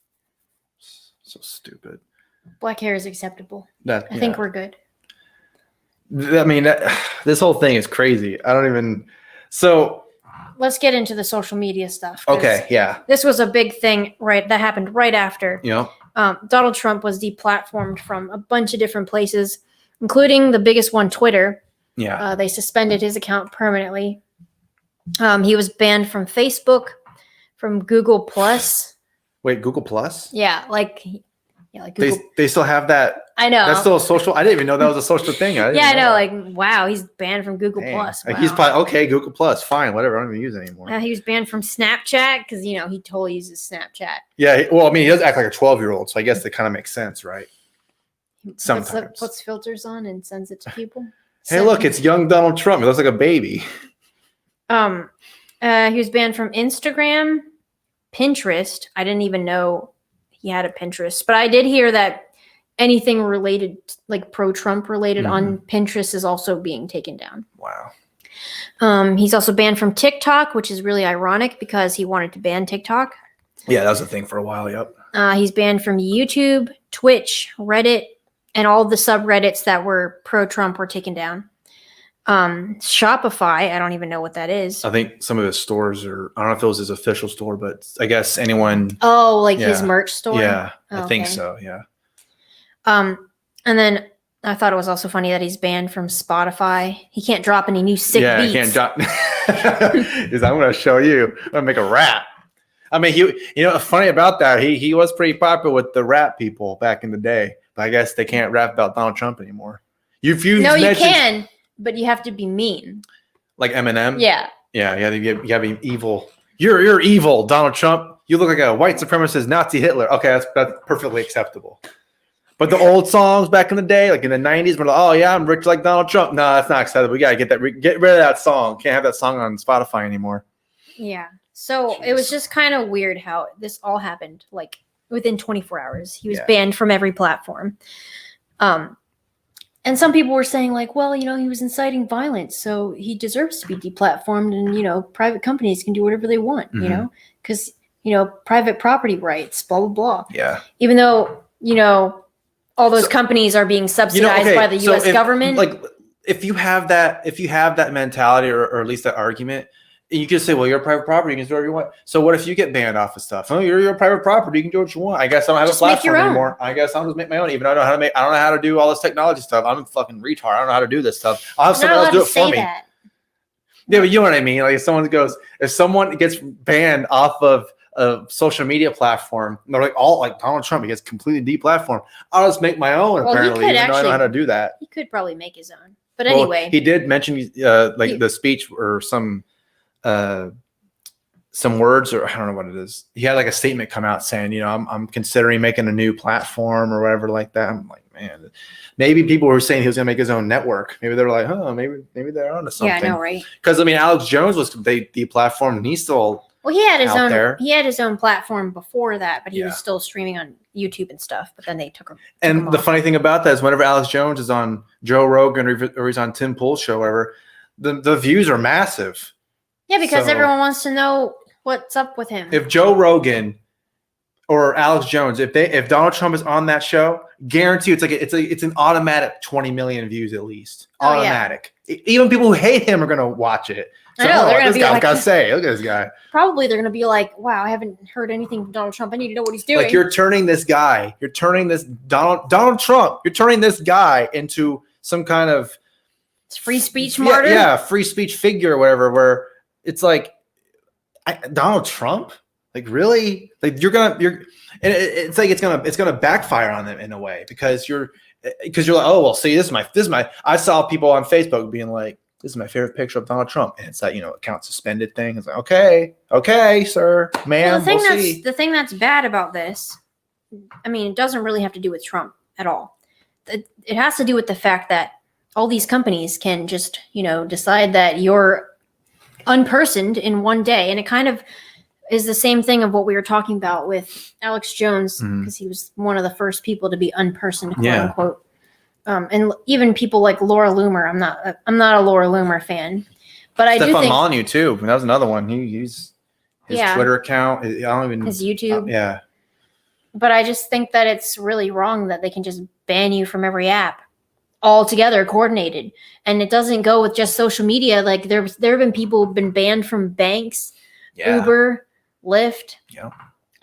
so stupid. Black hair is acceptable. I think we're good. I mean, this whole thing is crazy. I don't even. So let's get into the social media stuff. Okay, yeah. This was a big thing, right? That happened right after. Yeah. Donald Trump was deplatformed from a bunch of different places, including the biggest one, Twitter. Yeah. They suspended his account permanently. He was banned from Facebook, from Google Plus. Wait, Google Plus? Yeah, like Google. They still have that. I know. That's still a social. I didn't even know that was a social thing. I know. Like, wow, he's banned from Google Plus. Wow. He's probably okay. Google Plus, fine, whatever. I don't even use it anymore. He was banned from Snapchat because he totally uses Snapchat. Yeah, well, I mean, he does act like a 12-year-old, so I guess that kind of makes sense, right? Sometimes puts filters on and sends it to people. Hey, look, it's young Donald Trump. He looks like a baby. He was banned from Instagram, Pinterest. I didn't even know he had a Pinterest, but I did hear that anything related, like pro-Trump related on Pinterest is also being taken down. Wow. He's also banned from TikTok, which is really ironic because he wanted to ban TikTok. Yeah, that was a thing for a while. Yep. He's banned from YouTube, Twitch, Reddit, and all the subreddits that were pro-Trump were taken down. Shopify, I don't even know what that is. I think some of his stores are, I don't know if it was his official store, but I guess anyone. Oh, like his merch store? Yeah, oh, I think so. Yeah. And then I thought it was also funny that he's banned from Spotify. He can't drop any new sick beats. He can't drop. I'm going to show you. I'm going to make a rap. I mean, funny about that, he was pretty popular with the rap people back in the day, but I guess they can't rap about Donald Trump anymore. You can, but you have to be mean. Like Eminem? Yeah. Yeah, you gotta be evil. You're evil, Donald Trump. You look like a white supremacist Nazi Hitler. Okay, that's perfectly acceptable. But the old songs back in the day, like in the 90s, we're like, oh yeah, I'm rich like Donald Trump. No, that's not acceptable. We gotta get rid of that song. Can't have that song on Spotify anymore. Yeah. So It was just kind of weird how this all happened. Like within 24 hours, he was banned from every platform. And some people were saying like, well, he was inciting violence, so he deserves to be deplatformed, and private companies can do whatever they want, because private property rights, blah blah blah. Yeah. Even though all those companies are being subsidized by the U.S. government. Like, if you have that mentality, or at least that argument, you can say, well, you're private property, you can do whatever you want. So what if you get banned off of stuff? Oh, you're your private property, you can do what you want. I guess I don't have a platform anymore. I guess I'll just make my own. Even though I don't know how to do all this technology stuff. I'm a fucking retard. I don't know how to do this stuff. I'll have someone else do it for me. That. Yeah, but you know what I mean? Like if someone gets banned off of a social media platform, and they're like, Donald Trump, he gets completely deplatformed. I'll just make my own, apparently, even though I know how to do that. He could probably make his own. But anyway. He did mention the speech or some words, or I don't know what it is. He had like a statement come out saying, I'm considering making a new platform or whatever like that. I'm like, man, maybe people were saying he was gonna make his own network. Maybe they were like, maybe they're onto something. Yeah, I know, right? Because I mean, Alex Jones was deplatformed, and he's still he had his own. There. He had his own platform before that, but he was still streaming on YouTube and stuff. But then they took him. And the funny thing about that is, whenever Alex Jones is on Joe Rogan or he's on Tim Pool's show, or whatever, the views are massive. Yeah, because everyone wants to know what's up with him. If Joe Rogan or Alex Jones, if Donald Trump is on that show, guarantee it's an automatic 20 million views at least. Automatic. Yeah. Even people who hate him are gonna watch it. So, I know they're gonna be like, gotta say, look at this guy. Probably they're gonna be like, wow, I haven't heard anything from Donald Trump. I need to know what he's doing. Like you're turning this Donald Trump. You're turning this guy into some kind of free speech martyr. Yeah, free speech figure or whatever. Where it's like Donald Trump, like really, like it's like it's gonna backfire on them in a way because you're like, oh well, see, this is my. I saw people on Facebook being like, this is my favorite picture of Donald Trump, and it's that account suspended thing. It's like okay, sir, ma'am. Well, the thing that's bad about this, I mean, it doesn't really have to do with Trump at all. It has to do with the fact that all these companies can just decide that you're unpersoned in one day, and it kind of is the same thing of what we were talking about with Alex Jones, because he was one of the first people to be unpersoned, quote unquote. And even people like Laura Loomer. I'm not a Laura Loomer fan, but I do think Molyneux too. That was another one. His Twitter account. I don't even his YouTube. Yeah. But I just think that it's really wrong that they can just ban you from every app altogether, coordinated, and it doesn't go with just social media. Like there have been people who've been banned from banks, Uber, Lyft. Yeah.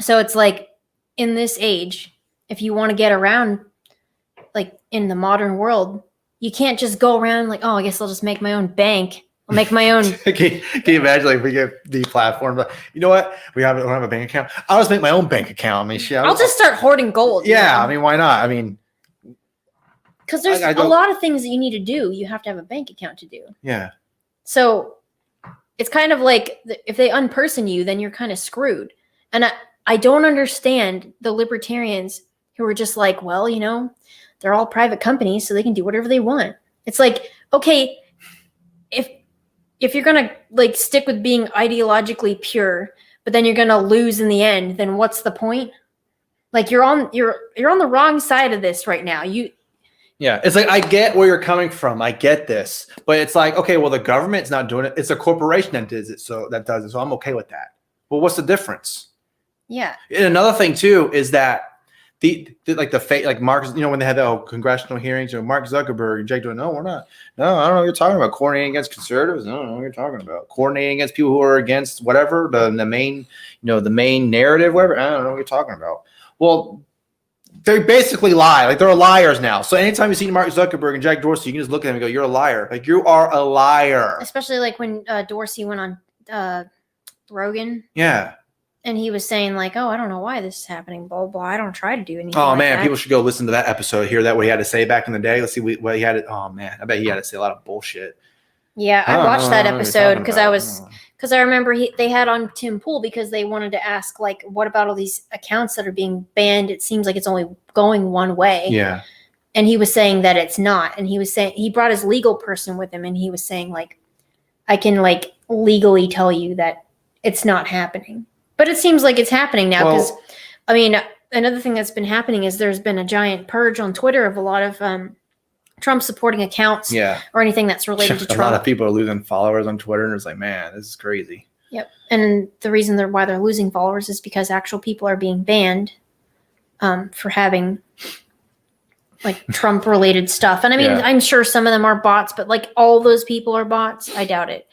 So it's like in this age, if you want to get around, like in the modern world, you can't just go around like, oh, I guess I'll just make my own bank. I'll make my own. Can you imagine if we get deplatformed? You know what? We don't have a bank account. I'll just make my own bank account. I mean, I'll just start hoarding gold. Yeah, I mean, why not? I mean, because there's a lot of things that you need to do. You have to have a bank account to do. Yeah. So it's kind of like if they unperson you, then you're kind of screwed. And I don't understand the libertarians who are just like, well, they're all private companies, so they can do whatever they want. It's like, okay, if you're gonna like stick with being ideologically pure, but then you're going to lose in the end, then what's the point? Like you're on the wrong side of this right now. Yeah, it's like I get where you're coming from. I get this, but it's like, okay, well, the government's not doing it. It's a corporation that does it. So I'm okay with that. Well, what's the difference? Yeah. And another thing too is that the fake, like Mark, when they had the congressional hearings, Mark Zuckerberg and Jake doing, no, we're not. No, I don't know what you're talking about. Coordinating against conservatives. No, I don't know what you're talking about. Coordinating against people who are against whatever the main, the main narrative, whatever. I don't know what you're talking about. Well, they basically lie. Like they're liars now. So anytime you see Mark Zuckerberg and Jack Dorsey, you can just look at them and go, "You're a liar." Like you are a liar. Especially like when Dorsey went on Rogan. Yeah. And he was saying like, "Oh, I don't know why this is happening. Blah blah. I don't try to do anything." Oh like man, that. people should go listen to that episode. Hear that what he had to say back in the day. Let's see what he had. Oh man, I bet he had to say a lot of bullshit. Yeah, I watched that episode because I remember they had on Tim Pool because they wanted to ask like, what about all these accounts that are being banned? It seems like it's only going one way. Yeah. And he was saying that it's not. And he was saying he brought his legal person with him, and he was saying like, I can like legally tell you that it's not happening. But it seems like it's happening now because, I mean, another thing that's been happening is there's been a giant purge on Twitter of a lot of Trump supporting accounts or anything that's related to Trump. A lot of people are losing followers on Twitter, and it's like, man, this is crazy. Yep. And the reason why they're losing followers is because actual people are being banned for having like Trump related stuff. And I mean, I'm sure some of them are bots, but like all those people are bots. I doubt it.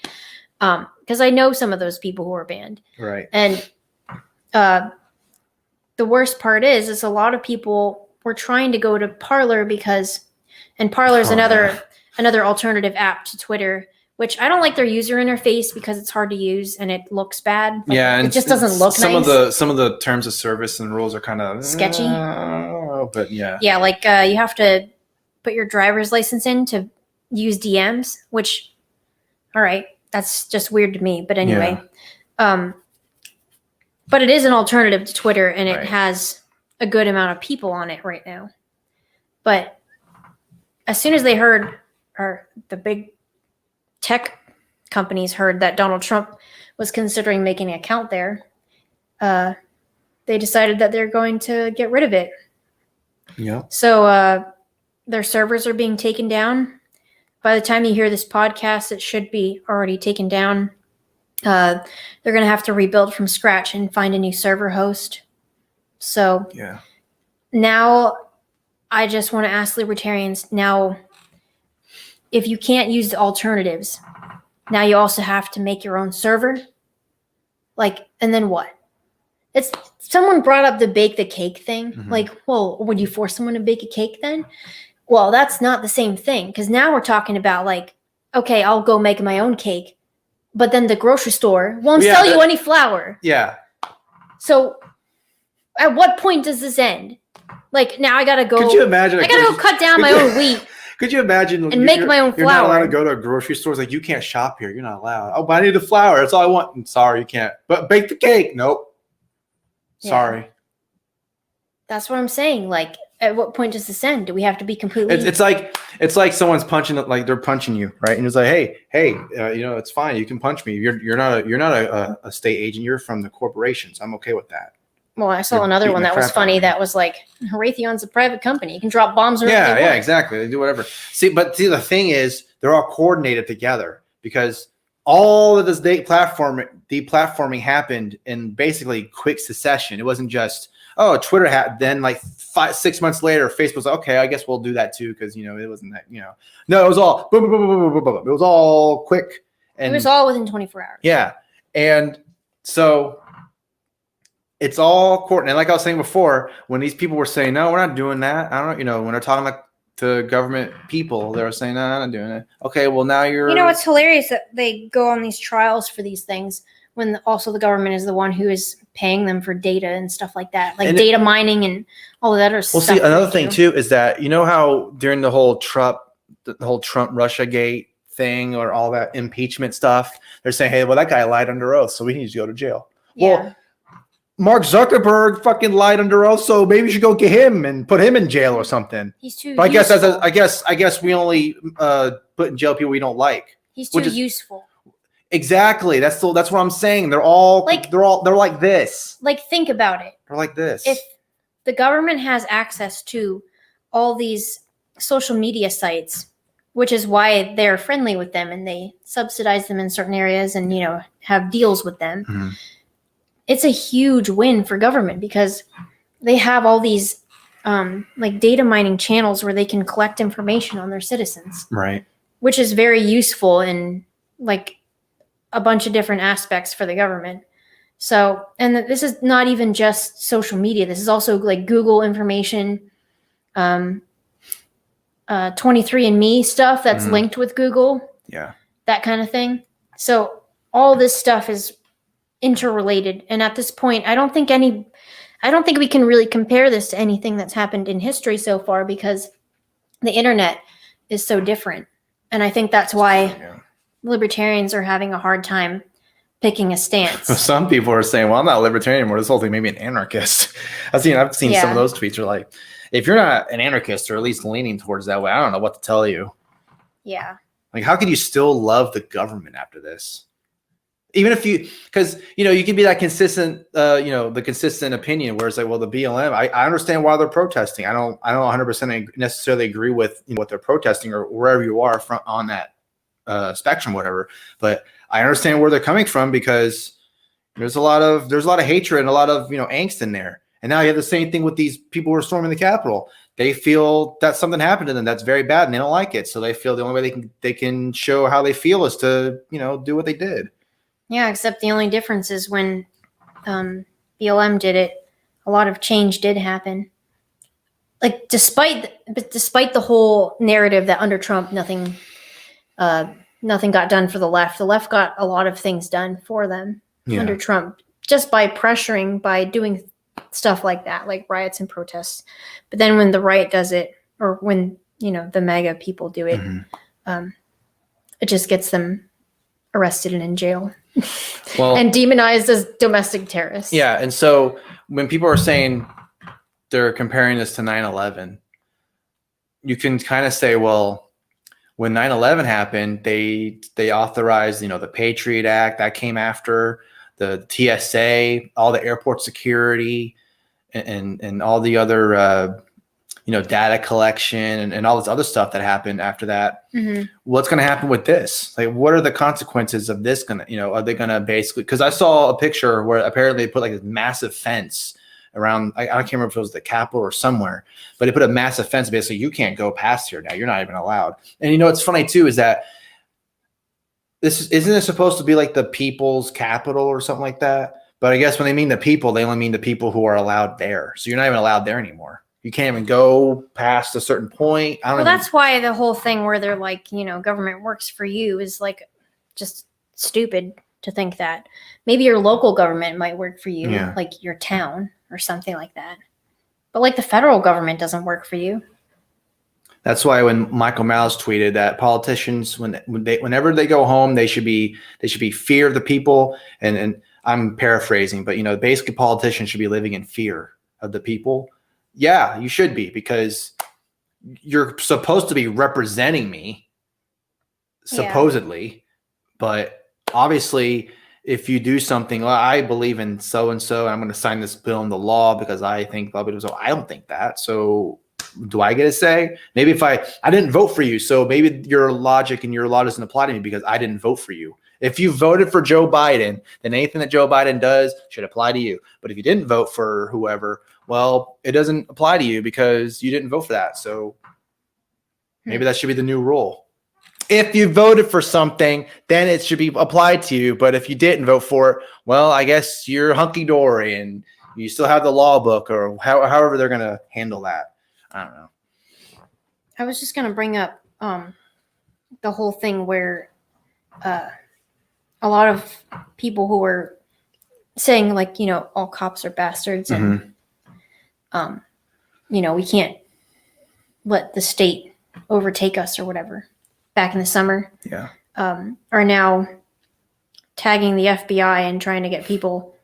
Because I know some of those people who are banned. Right. And the worst part is a lot of people were trying to go to Parler and Parler is another alternative app to Twitter, which I don't like their user interface because it's hard to use and it looks bad. Yeah, and it just doesn't look nice. Some of the terms of service and rules are kind of sketchy. But yeah. Yeah, like you have to put your driver's license in to use DMs, which, all right, that's just weird to me. But anyway, but it is an alternative to Twitter, and it has a good amount of people on it right now. But as soon as they heard, or the big tech companies heard that Donald Trump was considering making an account there, they decided that they're going to get rid of it. Yeah. So their servers are being taken down. By the time you hear this podcast, it should be already taken down. They're going to have to rebuild from scratch and find a new server host. So now I just want to ask libertarians, now, if you can't use the alternatives, now you also have to make your own server? Like, and then what? Someone brought up the bake the cake thing. Mm-hmm. Like, well, would you force someone to bake a cake then? Well, that's not the same thing, because now we're talking about like, okay, I'll go make my own cake, but then the grocery store won't sell you any flour. Yeah. So at what point does this end? Like, now I got to go. Could you imagine? I got to go cut down my own wheat. Could you imagine? And make my own flour. You're not allowed to go to a grocery store. It's like, you can't shop here. You're not allowed. Oh, but I need the flour. That's all I want. I'm sorry, you can't. But bake the cake. Nope. Sorry. That's what I'm saying. Like, at what point does this end? Do we have to be completely? It's like someone's punching, like they're punching you, right? And it's like, hey, it's fine. You can punch me. You're not a state agent. You're from the corporations. I'm okay with that. Well, I saw another one that was funny. That was like, Raytheon's a private company. You can drop bombs. Yeah, exactly. They do whatever. See, the thing is, they're all coordinated together because all of this deplatforming happened in basically quick succession. It wasn't just, Twitter had, then like 6 months later, Facebook was like, okay, I guess we'll do that too, because it wasn't that, no, it was all boom, boom, boom, boom, boom, boom, boom. It was all quick, and it was all within 24 hours. Yeah, and so it's all coordinated. And like I was saying before, when these people were saying, no, we're not doing that, I don't know, when they're talking like to government people, they were saying, no, I'm not doing it. Okay, well now you're. It's hilarious that they go on these trials for these things when also the government is the one who is paying them for data and stuff like that, like data mining and all of that other stuff. Well, see, another thing too is that how during the whole Trump Russiagate thing or all that impeachment stuff, they're saying, hey, well, that guy lied under oath, so we need to go to jail. Yeah. Well, Mark Zuckerberg fucking lied under oath, so maybe you should go get him and put him in jail or something. He's too. But I guess we only put in jail people we don't like. He's too useful. Exactly. That's what I'm saying. They're like this. Like, think about it. They're like this. If the government has access to all these social media sites, which is why they're friendly with them and they subsidize them in certain areas and, have deals with them. Mm-hmm. It's a huge win for government because they have all these like data mining channels where they can collect information on their citizens. Right. Which is very useful in like a bunch of different aspects for the government. So, and this is not even just social media. This is also like Google information, 23andMe stuff that's linked with Google. Yeah. That kind of thing. So all this stuff is interrelated. And at this point, I don't think we can really compare this to anything that's happened in history so far because the internet is so different. And I think that's why libertarians are having a hard time picking a stance. Some people are saying, well, I'm not a libertarian anymore. This whole thing made me an anarchist. I've seen some of those tweets are like, if you're not an anarchist or at least leaning towards that way, I don't know what to tell you. Yeah. Like, how can you still love the government after this? Even if because you can be that consistent, the consistent opinion where it's like, well, the BLM, I understand why they're protesting. I don't 100% necessarily agree with what they're protesting or wherever you are on that spectrum, whatever. But I understand where they're coming from because there's a lot of hatred and a lot of angst in there. And now you have the same thing with these people who are storming the Capitol. They feel that something happened to them that's very bad and they don't like it. So they feel the only way they can show how they feel is to do what they did. Yeah, except the only difference is when BLM did it, a lot of change did happen. Like despite the whole narrative that under Trump nothing got done for the left. The left got a lot of things done for them under Trump just by pressuring, by doing stuff like that, like riots and protests. But then when the right does it, or when the MAGA people do it, it just gets them arrested and in jail. Well, and demonized as domestic terrorists. Yeah, and so when people are saying they're comparing this to 9/11, you can kind of say, well, when 9/11 happened, they authorized, the Patriot Act that came after the TSA, all the airport security, and all the other data collection and all this other stuff that happened after that. Mm-hmm. What's going to happen with this? Like, what are the consequences of this going to, are they going to basically, because I saw a picture where apparently they put like this massive fence around, I can't remember if it was the Capitol or somewhere, but they put a massive fence. Basically, you can't go past here now. You're not even allowed. And what's funny too is that isn't it supposed to be like the people's capital or something like that? But I guess when they mean the people, they only mean the people who are allowed there. So you're not even allowed there anymore. You can't even go past a certain point. That's why the whole thing where they're like, government works for you is like just stupid to think that. Maybe your local government might work for you, like your town or something like that. But like the federal government doesn't work for you. That's why when Michael Malice tweeted that politicians, whenever they go home, they should be fear of the people. And I'm paraphrasing, but basically politicians should be living in fear of the people. Yeah, you should be, because you're supposed to be representing me, supposedly. But obviously, if you do something, well, I believe in so-and-so, and I'm going to sign this bill into law because I think blah, blah, blah. So I don't think that. So do I get a say? Maybe if I didn't vote for you, so maybe your logic and your law doesn't apply to me because I didn't vote for you. If you voted for Joe Biden, then anything that Joe Biden does should apply to you. But if you didn't vote for whoever, well, it doesn't apply to you because you didn't vote for that. So maybe that should be the new rule. If you voted for something, then it should be applied to you. But if you didn't vote for it, well, I guess you're hunky-dory and you still have the law book, or however they're going to handle that. I don't know. I was just going to bring up the whole thing where a lot of people who were saying, like, all cops are bastards and, we can't let the state overtake us or whatever back in the summer. Yeah. Are now tagging the FBI and trying to get people.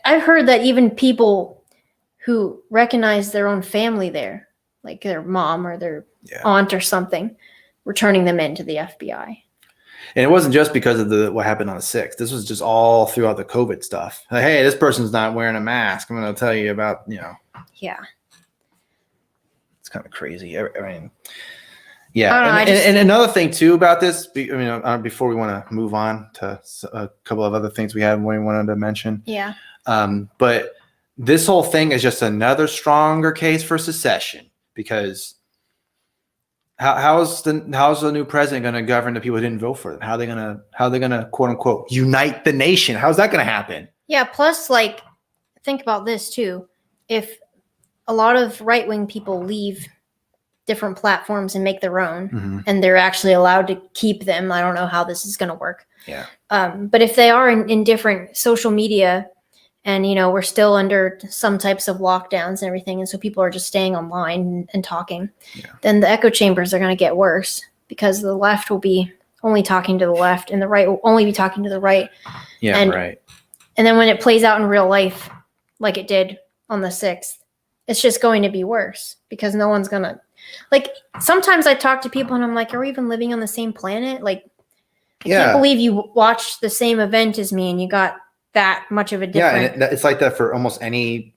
I've heard that even people who recognize their own family there, like their mom or their aunt or something, were turning them into the FBI. And it wasn't just because of what happened on the 6th. This was just all throughout the COVID stuff. Like, hey, this person's not wearing a mask. I'm going to tell you about, Yeah. It's kind of crazy. I mean, yeah. I don't know, And another thing too about this, before we want to move on to a couple of other things we wanted to mention. Yeah. But this whole thing is just another stronger case for secession, because how's the new president going to govern the people who didn't vote for them? How are they going to quote unquote unite the nation? How's that going to happen? Yeah. Plus, like, think about this too. If a lot of right-wing people leave different platforms and make their own, and they're actually allowed to keep them, I don't know how this is going to work. Yeah. But if they are in different social media, and we're still under some types of lockdowns and everything, and so people are just staying online and talking, then the echo chambers are going to get worse, because the left will be only talking to the left and the right will only be talking to the right. Yeah, right. And then when it plays out in real life, like it did on the 6th, it's just going to be worse, because no one's going to, like, sometimes I talk to people and I'm like, are we even living on the same planet? Like, I can't believe you watched the same event as me and you got that much of a difference. Yeah, and it's like that for almost any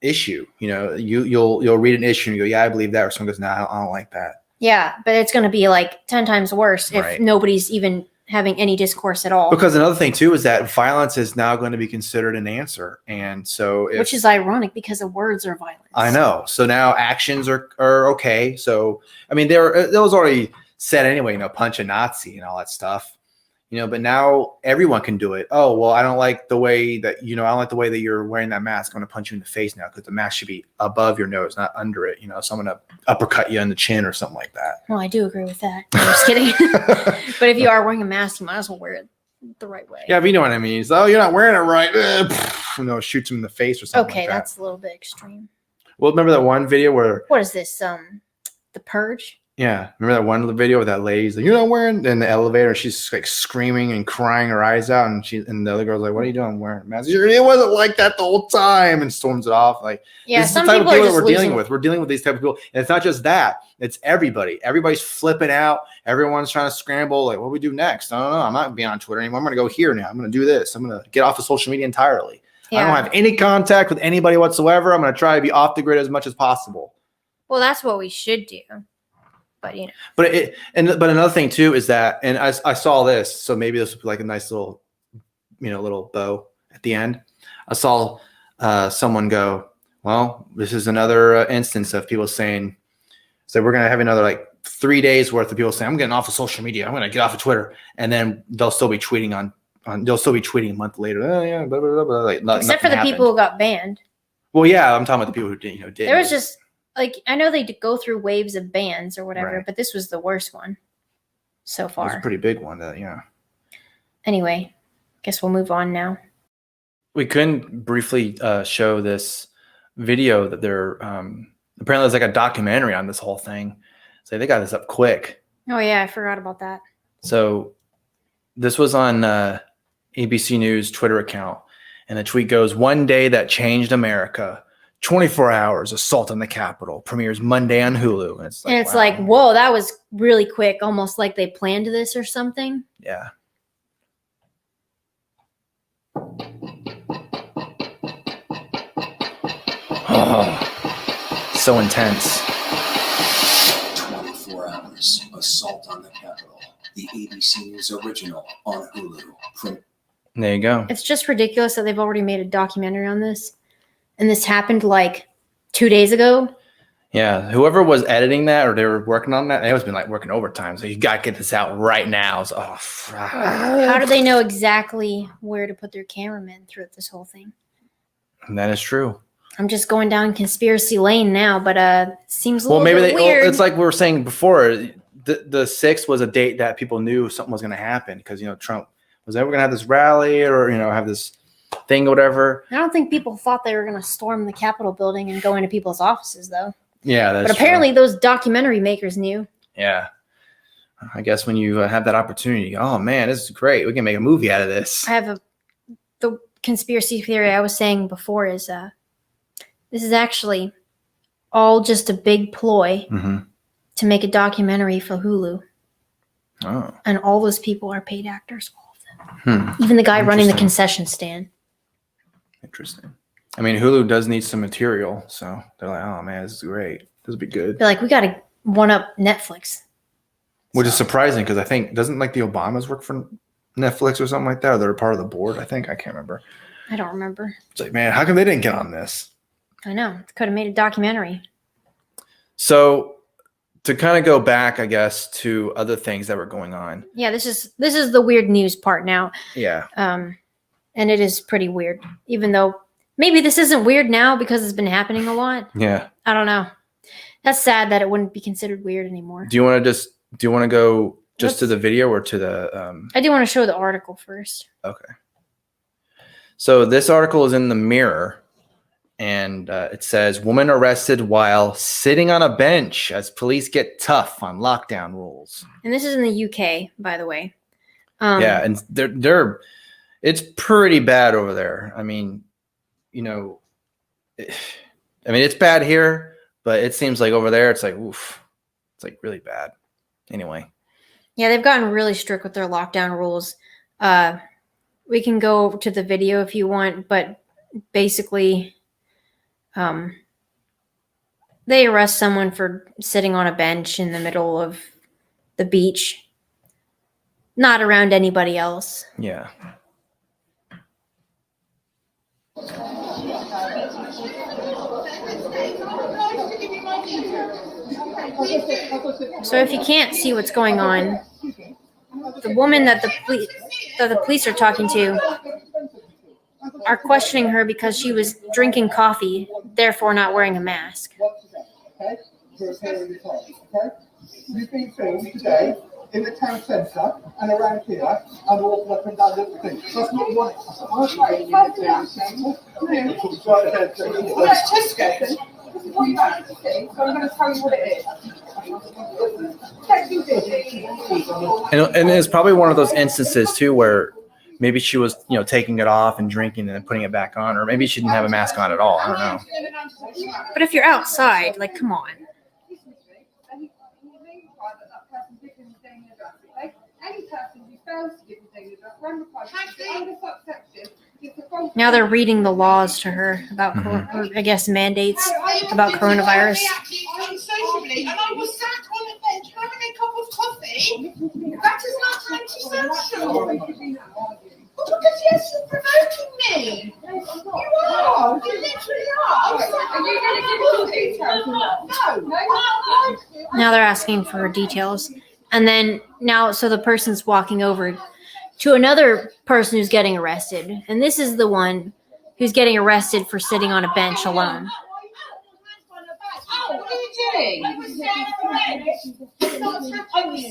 issue. You'll read an issue and you go, yeah, I believe that, or someone goes, no, I don't like that. Yeah, but it's going to be like 10 times worse if nobody's even having any discourse at all. Because another thing too is that violence is now going to be considered an answer, and so which is ironic, because the words are violence. I know. So now actions are okay. So I mean, that was already said anyway. Punch a Nazi and all that stuff. But now everyone can do it. Oh, well, I don't like the way that, I don't like the way that you're wearing that mask. I'm going to punch you in the face now, because the mask should be above your nose, not under it. So I'm going to uppercut you in the chin or something like that. Well, I do agree with that. I'm just kidding. But if you are wearing a mask, you might as well wear it the right way. Yeah, but you know what I mean. So, you're not wearing it right. Shoots him in the face or something like that. That's a little bit extreme. Well, remember that one video where... What is this? The Purge? Yeah, remember that one video with that lady's like, you're not wearing in the elevator. She's like screaming and crying her eyes out, and the other girl's like, what are you doing? I'm wearing a mask. It wasn't like that the whole time, and storms it off. Like, yeah, this is the type of people that we're dealing with. We're dealing with these type of people, and it's not just that. It's everybody. Everybody's flipping out. Everyone's trying to scramble. Like, what do we do next? I don't know. I'm not being on Twitter anymore. I'm going to go here now. I'm going to do this. I'm going to get off of social media entirely. Yeah. I don't have any contact with anybody whatsoever. I'm going to try to be off the grid as much as possible. Well, that's what we should do. But another thing too is that, and I saw this, so maybe this would be like a nice little, little bow at the end. I saw someone go, well, this is another instance of people saying, so we're gonna have another like 3 days worth of people saying, I'm getting off of social media, I'm gonna get off of Twitter, and then they'll still be tweeting they'll still be tweeting a month later. Oh yeah, blah, blah, blah, blah. Like, except for the people who got banned. Well, yeah, I'm talking about the people who did. There was just. Like, I know they go through waves of bans or whatever, but this was the worst one so far. It was a pretty big one, yeah. Anyway, guess we'll move on now. We couldn't briefly show this video that they're apparently there's like a documentary on this whole thing. So they got this up quick. Oh, yeah, I forgot about that. So this was on ABC News Twitter account, and the tweet goes, "One day that changed America. 24 hours, assault on the Capitol, premieres Monday on Hulu." And it's like, whoa, that was really quick, almost like they planned this or something. Yeah. Oh, so intense. 24 hours, assault on the Capitol. The ABC News original on Hulu. There you go. It's just ridiculous that they've already made a documentary on this. And this happened like 2 days ago. Yeah, whoever was editing that, or they were working on that, they must have been like working overtime. So you got to get this out right now. So, how do they know exactly where to put their cameramen throughout this whole thing? That is true. I'm just going down conspiracy lane now, but it seems a little bit weird. Well, it's like we were saying before. The 6th was a date that people knew something was going to happen, because Trump was ever going to have this rally, or have this thing or whatever. I don't think people thought they were going to storm the Capitol building and go into people's offices, though. Yeah, that's But apparently those documentary makers knew. Yeah. I guess when you have that opportunity, oh man, this is great. We can make a movie out of this. I have the conspiracy theory I was saying before is this is actually all just a big ploy to make a documentary for Hulu. Oh. And all those people are paid actors. All of them. Hmm. Even the guy running the Interesting. concession stand. Interesting. I mean, Hulu does need some material, so they're like, "Oh man, this is great. This would be good." They're like, we got to one up Netflix. Which is surprising because I think doesn't like the Obamas work for Netflix or something like that, or they're part of the board. I think I can't remember. I don't remember. It's like, man, how come they didn't get on this? I know. Could have made a documentary. So to kind of go back, I guess, to other things that were going on. Yeah, this is the weird news part now. Yeah. And it is pretty weird, even though maybe this isn't weird now because it's been happening a lot. Yeah. I don't know. That's sad that it wouldn't be considered weird anymore. Do you want to go just to the video or to the I do want to show the article first. Okay. So this article is in the Mirror, and it says, "Woman arrested while sitting on a bench as police get tough on lockdown rules." And this is in the UK, by the way. Yeah, and they're it's pretty bad over there. I mean, it's bad here, but it seems like over there it's like oof. It's like really bad. Anyway. Yeah, they've gotten really strict with their lockdown rules. We can go to the video if you want, but basically they arrest someone for sitting on a bench in the middle of the beach, not around anybody else. Yeah. So if you can't see what's going on, the woman that the police are talking to are questioning her because she was drinking coffee, therefore not wearing a mask. You've been filmed today in the town centre and around here and walking up and down the thing. That's not what it's Let's test it. So I'm going to tell you what it is. And it's probably one of those instances too where maybe she was, taking it off and drinking and then putting it back on, or maybe she didn't have a mask on at all. I don't know. But if you're outside, like, come on. Now they're reading the laws to her about, or I guess, mandates about coronavirus. And I was sat on a bench having a cup of coffee. That is not antisocial. Well, because yes, you're provoking me. You are. You literally are. Are you going to give all details? No. Now they're asking for details. And then now, so the person's walking over to another person who's getting arrested. And this is the one who's getting arrested for sitting on a bench alone. What are you doing? I was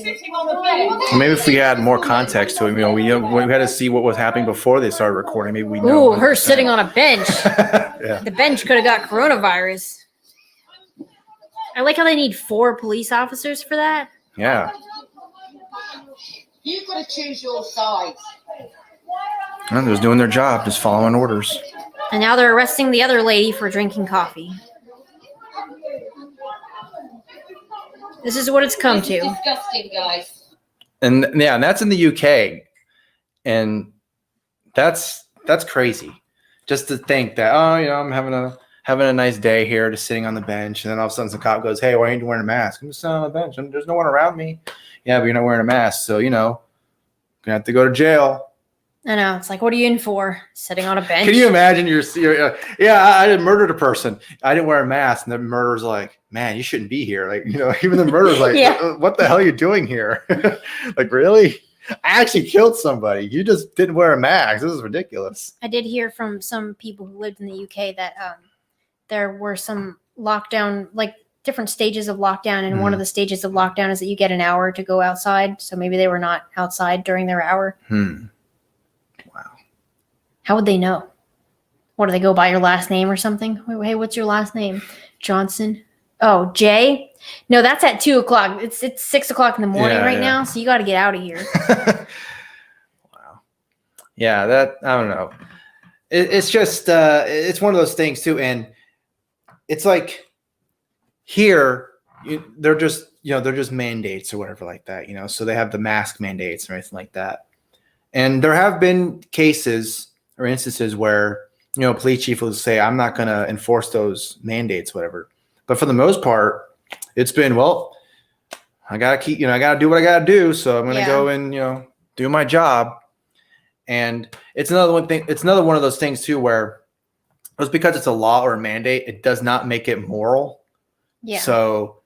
sitting on the bench. Maybe if we had more context to it, we had to see what was happening before they started recording. Maybe we know. Ooh, her sitting on a bench. Yeah. The bench could have got coronavirus. I like how they need 4 police officers for that. Yeah. You've got to choose your side. Well, they're just doing their job, just following orders. And now they're arresting the other lady for drinking coffee. This is what it's come to. Disgusting, guys. And that's in the UK. And that's crazy. Just to think that, I'm having a nice day here, just sitting on the bench, and then all of a sudden some cop goes, "Hey, why aren't you wearing a mask?" "I'm just sitting on the bench, and there's no one around me." "Yeah, but you're not wearing a mask, so gonna have to go to jail." I know. It's like, what are you in for? Sitting on a bench? Can you imagine I didn't murder a person. I didn't wear a mask, and the murderer's like, "Man, you shouldn't be here." Like, even the murderer's like, Yeah. What the hell are you doing here?" Like, really? I actually killed somebody. You just didn't wear a mask. This is ridiculous. I did hear from some people who lived in the UK that there were some lockdown, like different stages of lockdown. And one of the stages of lockdown is that you get an hour to go outside. So maybe they were not outside during their hour. Wow. How would they know? What, do they go by your last name or something? Hey, what's your last name? Johnson. Oh, Jay? No, that's at 2:00. It's 6:00 in the morning now. So you got to get out of here. Wow. Yeah, that, I don't know. It's just, it's one of those things too. And it's like here, they're just they're just mandates or whatever like that. So they have the mask mandates and everything like that. And there have been cases or instances where police chief will say, "I'm not going to enforce those mandates, whatever." But for the most part, it's been, well, I gotta keep I gotta do what I gotta do, so I'm gonna go and do my job. And it's another one of those things too where just because it's a law or a mandate, it does not make it moral. Yeah. So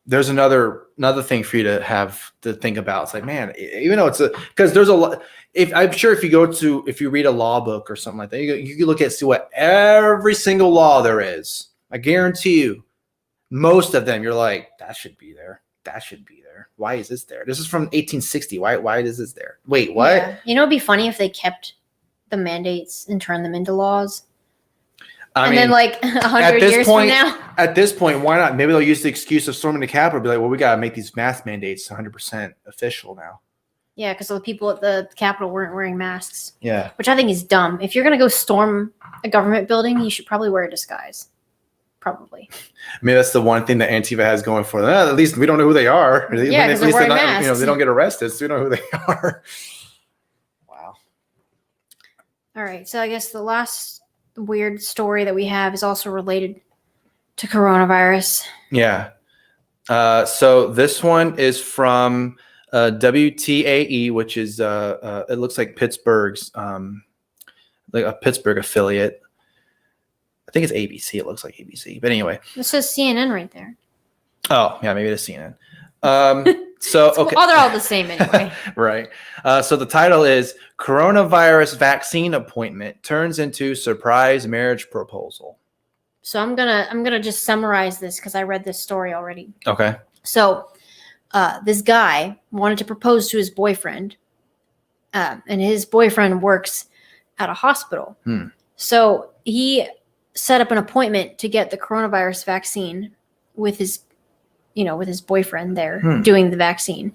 there's another thing for you to have to think about. It's like, man, even though because there's a lot. I'm sure if you read a law book or something like that, you can look at see what every single law there is. I guarantee you, most of them you're like, that should be there. That should be there. Why is this there? This is from 1860. Why is this there? Wait, what? Yeah. It'd be funny if they kept the mandates and turned them into laws. I mean, then like 100 years from now. At this point, why not? Maybe they'll use the excuse of storming the Capitol and be like, well, we got to make these mask mandates 100% official now. Yeah, because the people at the Capitol weren't wearing masks. Yeah. Which I think is dumb. If you're going to go storm a government building, you should probably wear a disguise. Probably. Maybe that's the one thing that Antifa has going for them. At least we don't know who they are. Yeah, because they're wearing masks. They don't get arrested, so we don't know who they are. Wow. All right, so I guess the last weird story that we have is also related to coronavirus. Yeah. So this one is from WTAE, which is it looks like Pittsburgh's like a Pittsburgh affiliate. I think it's ABC. It looks like ABC, but anyway. It says CNN right there. Oh yeah, maybe it's CNN. So okay. Oh, they're all the same anyway. Right. So the title is "Coronavirus Vaccine Appointment Turns into Surprise Marriage Proposal." So I'm gonna just summarize this because I read this story already. Okay. So this guy wanted to propose to his boyfriend, and his boyfriend works at a hospital. So he set up an appointment to get the coronavirus vaccine with his boyfriend there doing the vaccine.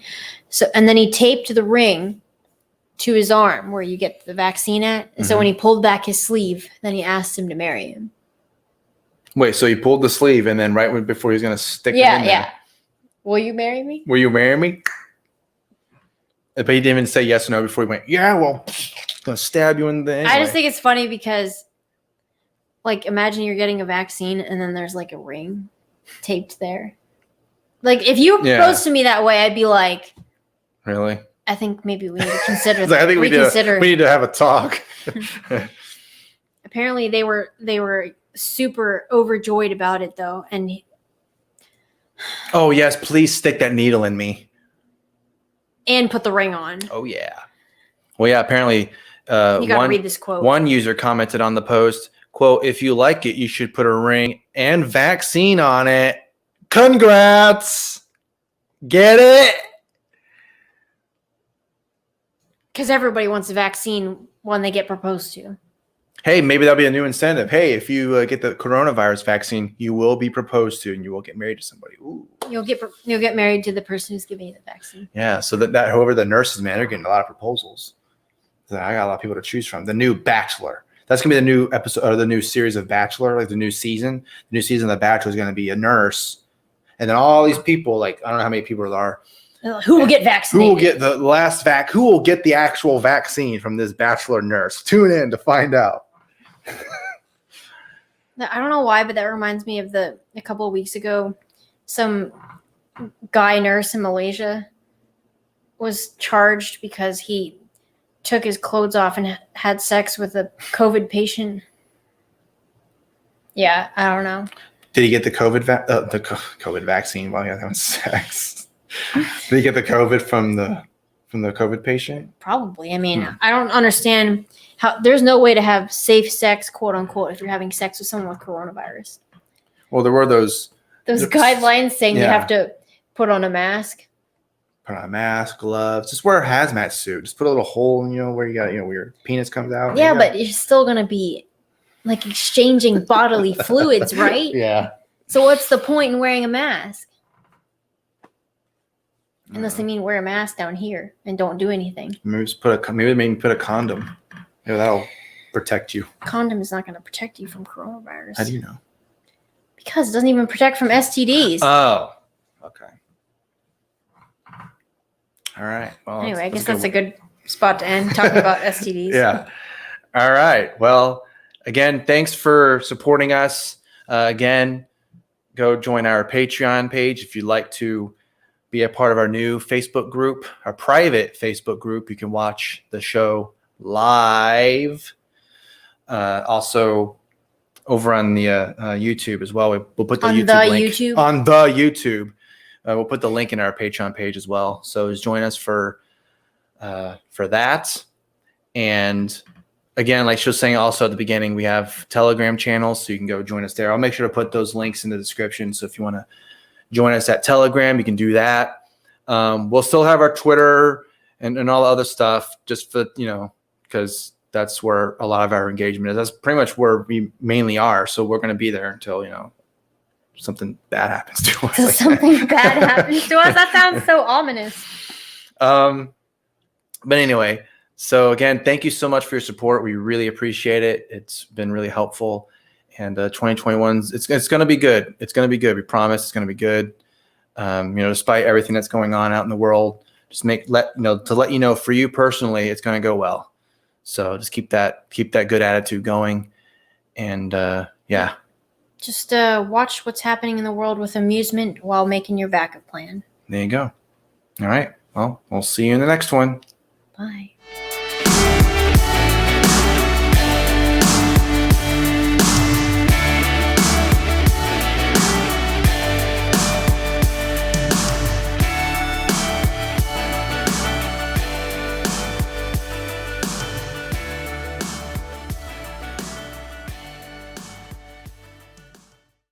So, and then he taped the ring to his arm where you get the vaccine at. And so when he pulled back his sleeve, then he asked him to marry him. Wait, so he pulled the sleeve and then before he's going to stick it in there. Yeah. Will you marry me? Will you marry me? But he didn't even say yes or no before he went, yeah, well, I'm going to stab you in the anyway. I just think it's funny because like, imagine you're getting a vaccine and then there's like a ring taped there. Like, if you proposed to me that way, I'd be like, really? I think maybe we need to consider that. I think we need to have a talk. Apparently, they were super overjoyed about it, though. And oh, yes, please stick that needle in me. And put the ring on. Oh, yeah. Well, yeah, apparently. You got to read this quote. One user commented on the post, quote, "If you like it, you should put a ring and vaccine on it. Congrats. Get it?" Because everybody wants a vaccine when they get proposed to. Hey, maybe that'll be a new incentive. Hey, if you get the coronavirus vaccine, you will be proposed to and you will get married to somebody. Ooh. You'll get married to the person who's giving you the vaccine. Yeah, so that whoever the nurses, man, they're getting a lot of proposals. So I got a lot of people to choose from. The new Bachelor. That's gonna be the new episode or the new series of Bachelor, like the new season. The new season of The Bachelor is gonna be a nurse, and then all these people, like I don't know how many people there are. Who will get vaccinated? Who will get the last Who will get the actual vaccine from this Bachelor nurse? Tune in to find out. I don't know why, but that reminds me of a couple of weeks ago, some guy nurse in Malaysia was charged because he took his clothes off and had sex with a COVID patient. Yeah, I don't know. Did he get the COVID vaccine while he was having sex? Did he get the COVID from the COVID patient? Probably. I mean, I don't understand how there's no way to have safe sex, quote unquote, if you're having sex with someone with coronavirus. Well, there were those guidelines saying you have to put on a mask. Put on a mask, gloves. Just wear a hazmat suit. Just put a little hole, where you got, where your penis comes out. Yeah, but you're still gonna be like exchanging bodily fluids, right? Yeah. So what's the point in wearing a mask? Unless they mean wear a mask down here and don't do anything. Maybe put a condom. That'll protect you. Condom is not going to protect you from coronavirus. How do you know? Because it doesn't even protect from STDs. Oh. Okay. All right. Well, Anyway, I guess good that's a one. good spot to end talking about STDs. Yeah. All right. Well, again, thanks for supporting us. Again, go join our Patreon page if you'd like to be a part of our new Facebook group, our private Facebook group. You can watch the show live. Also, over on the YouTube as well. We'll put the On YouTube the link YouTube? on the YouTube. We'll put the link in our Patreon page as well. So just join us for that. And again, like she was saying also at the beginning, we have Telegram channels, so you can go join us there. I'll make sure to put those links in the description. So if you want to join us at Telegram, you can do that. We'll still have our Twitter and all the other stuff just for, because that's where a lot of our engagement is. That's pretty much where we mainly are. So we're going to be there until, something bad happens to us. So something bad happens to us? That sounds so ominous. But anyway, so again, thank you so much for your support. We really appreciate it. It's been really helpful. And 2021, it's going to be good. It's going to be good. We promise it's going to be good. Despite everything that's going on out in the world, just to let you know, for you personally, it's going to go well. So just keep that good attitude going. And yeah. Just watch what's happening in the world with amusement while making your backup plan. There you go. All right. Well, we'll see you in the next one. Bye.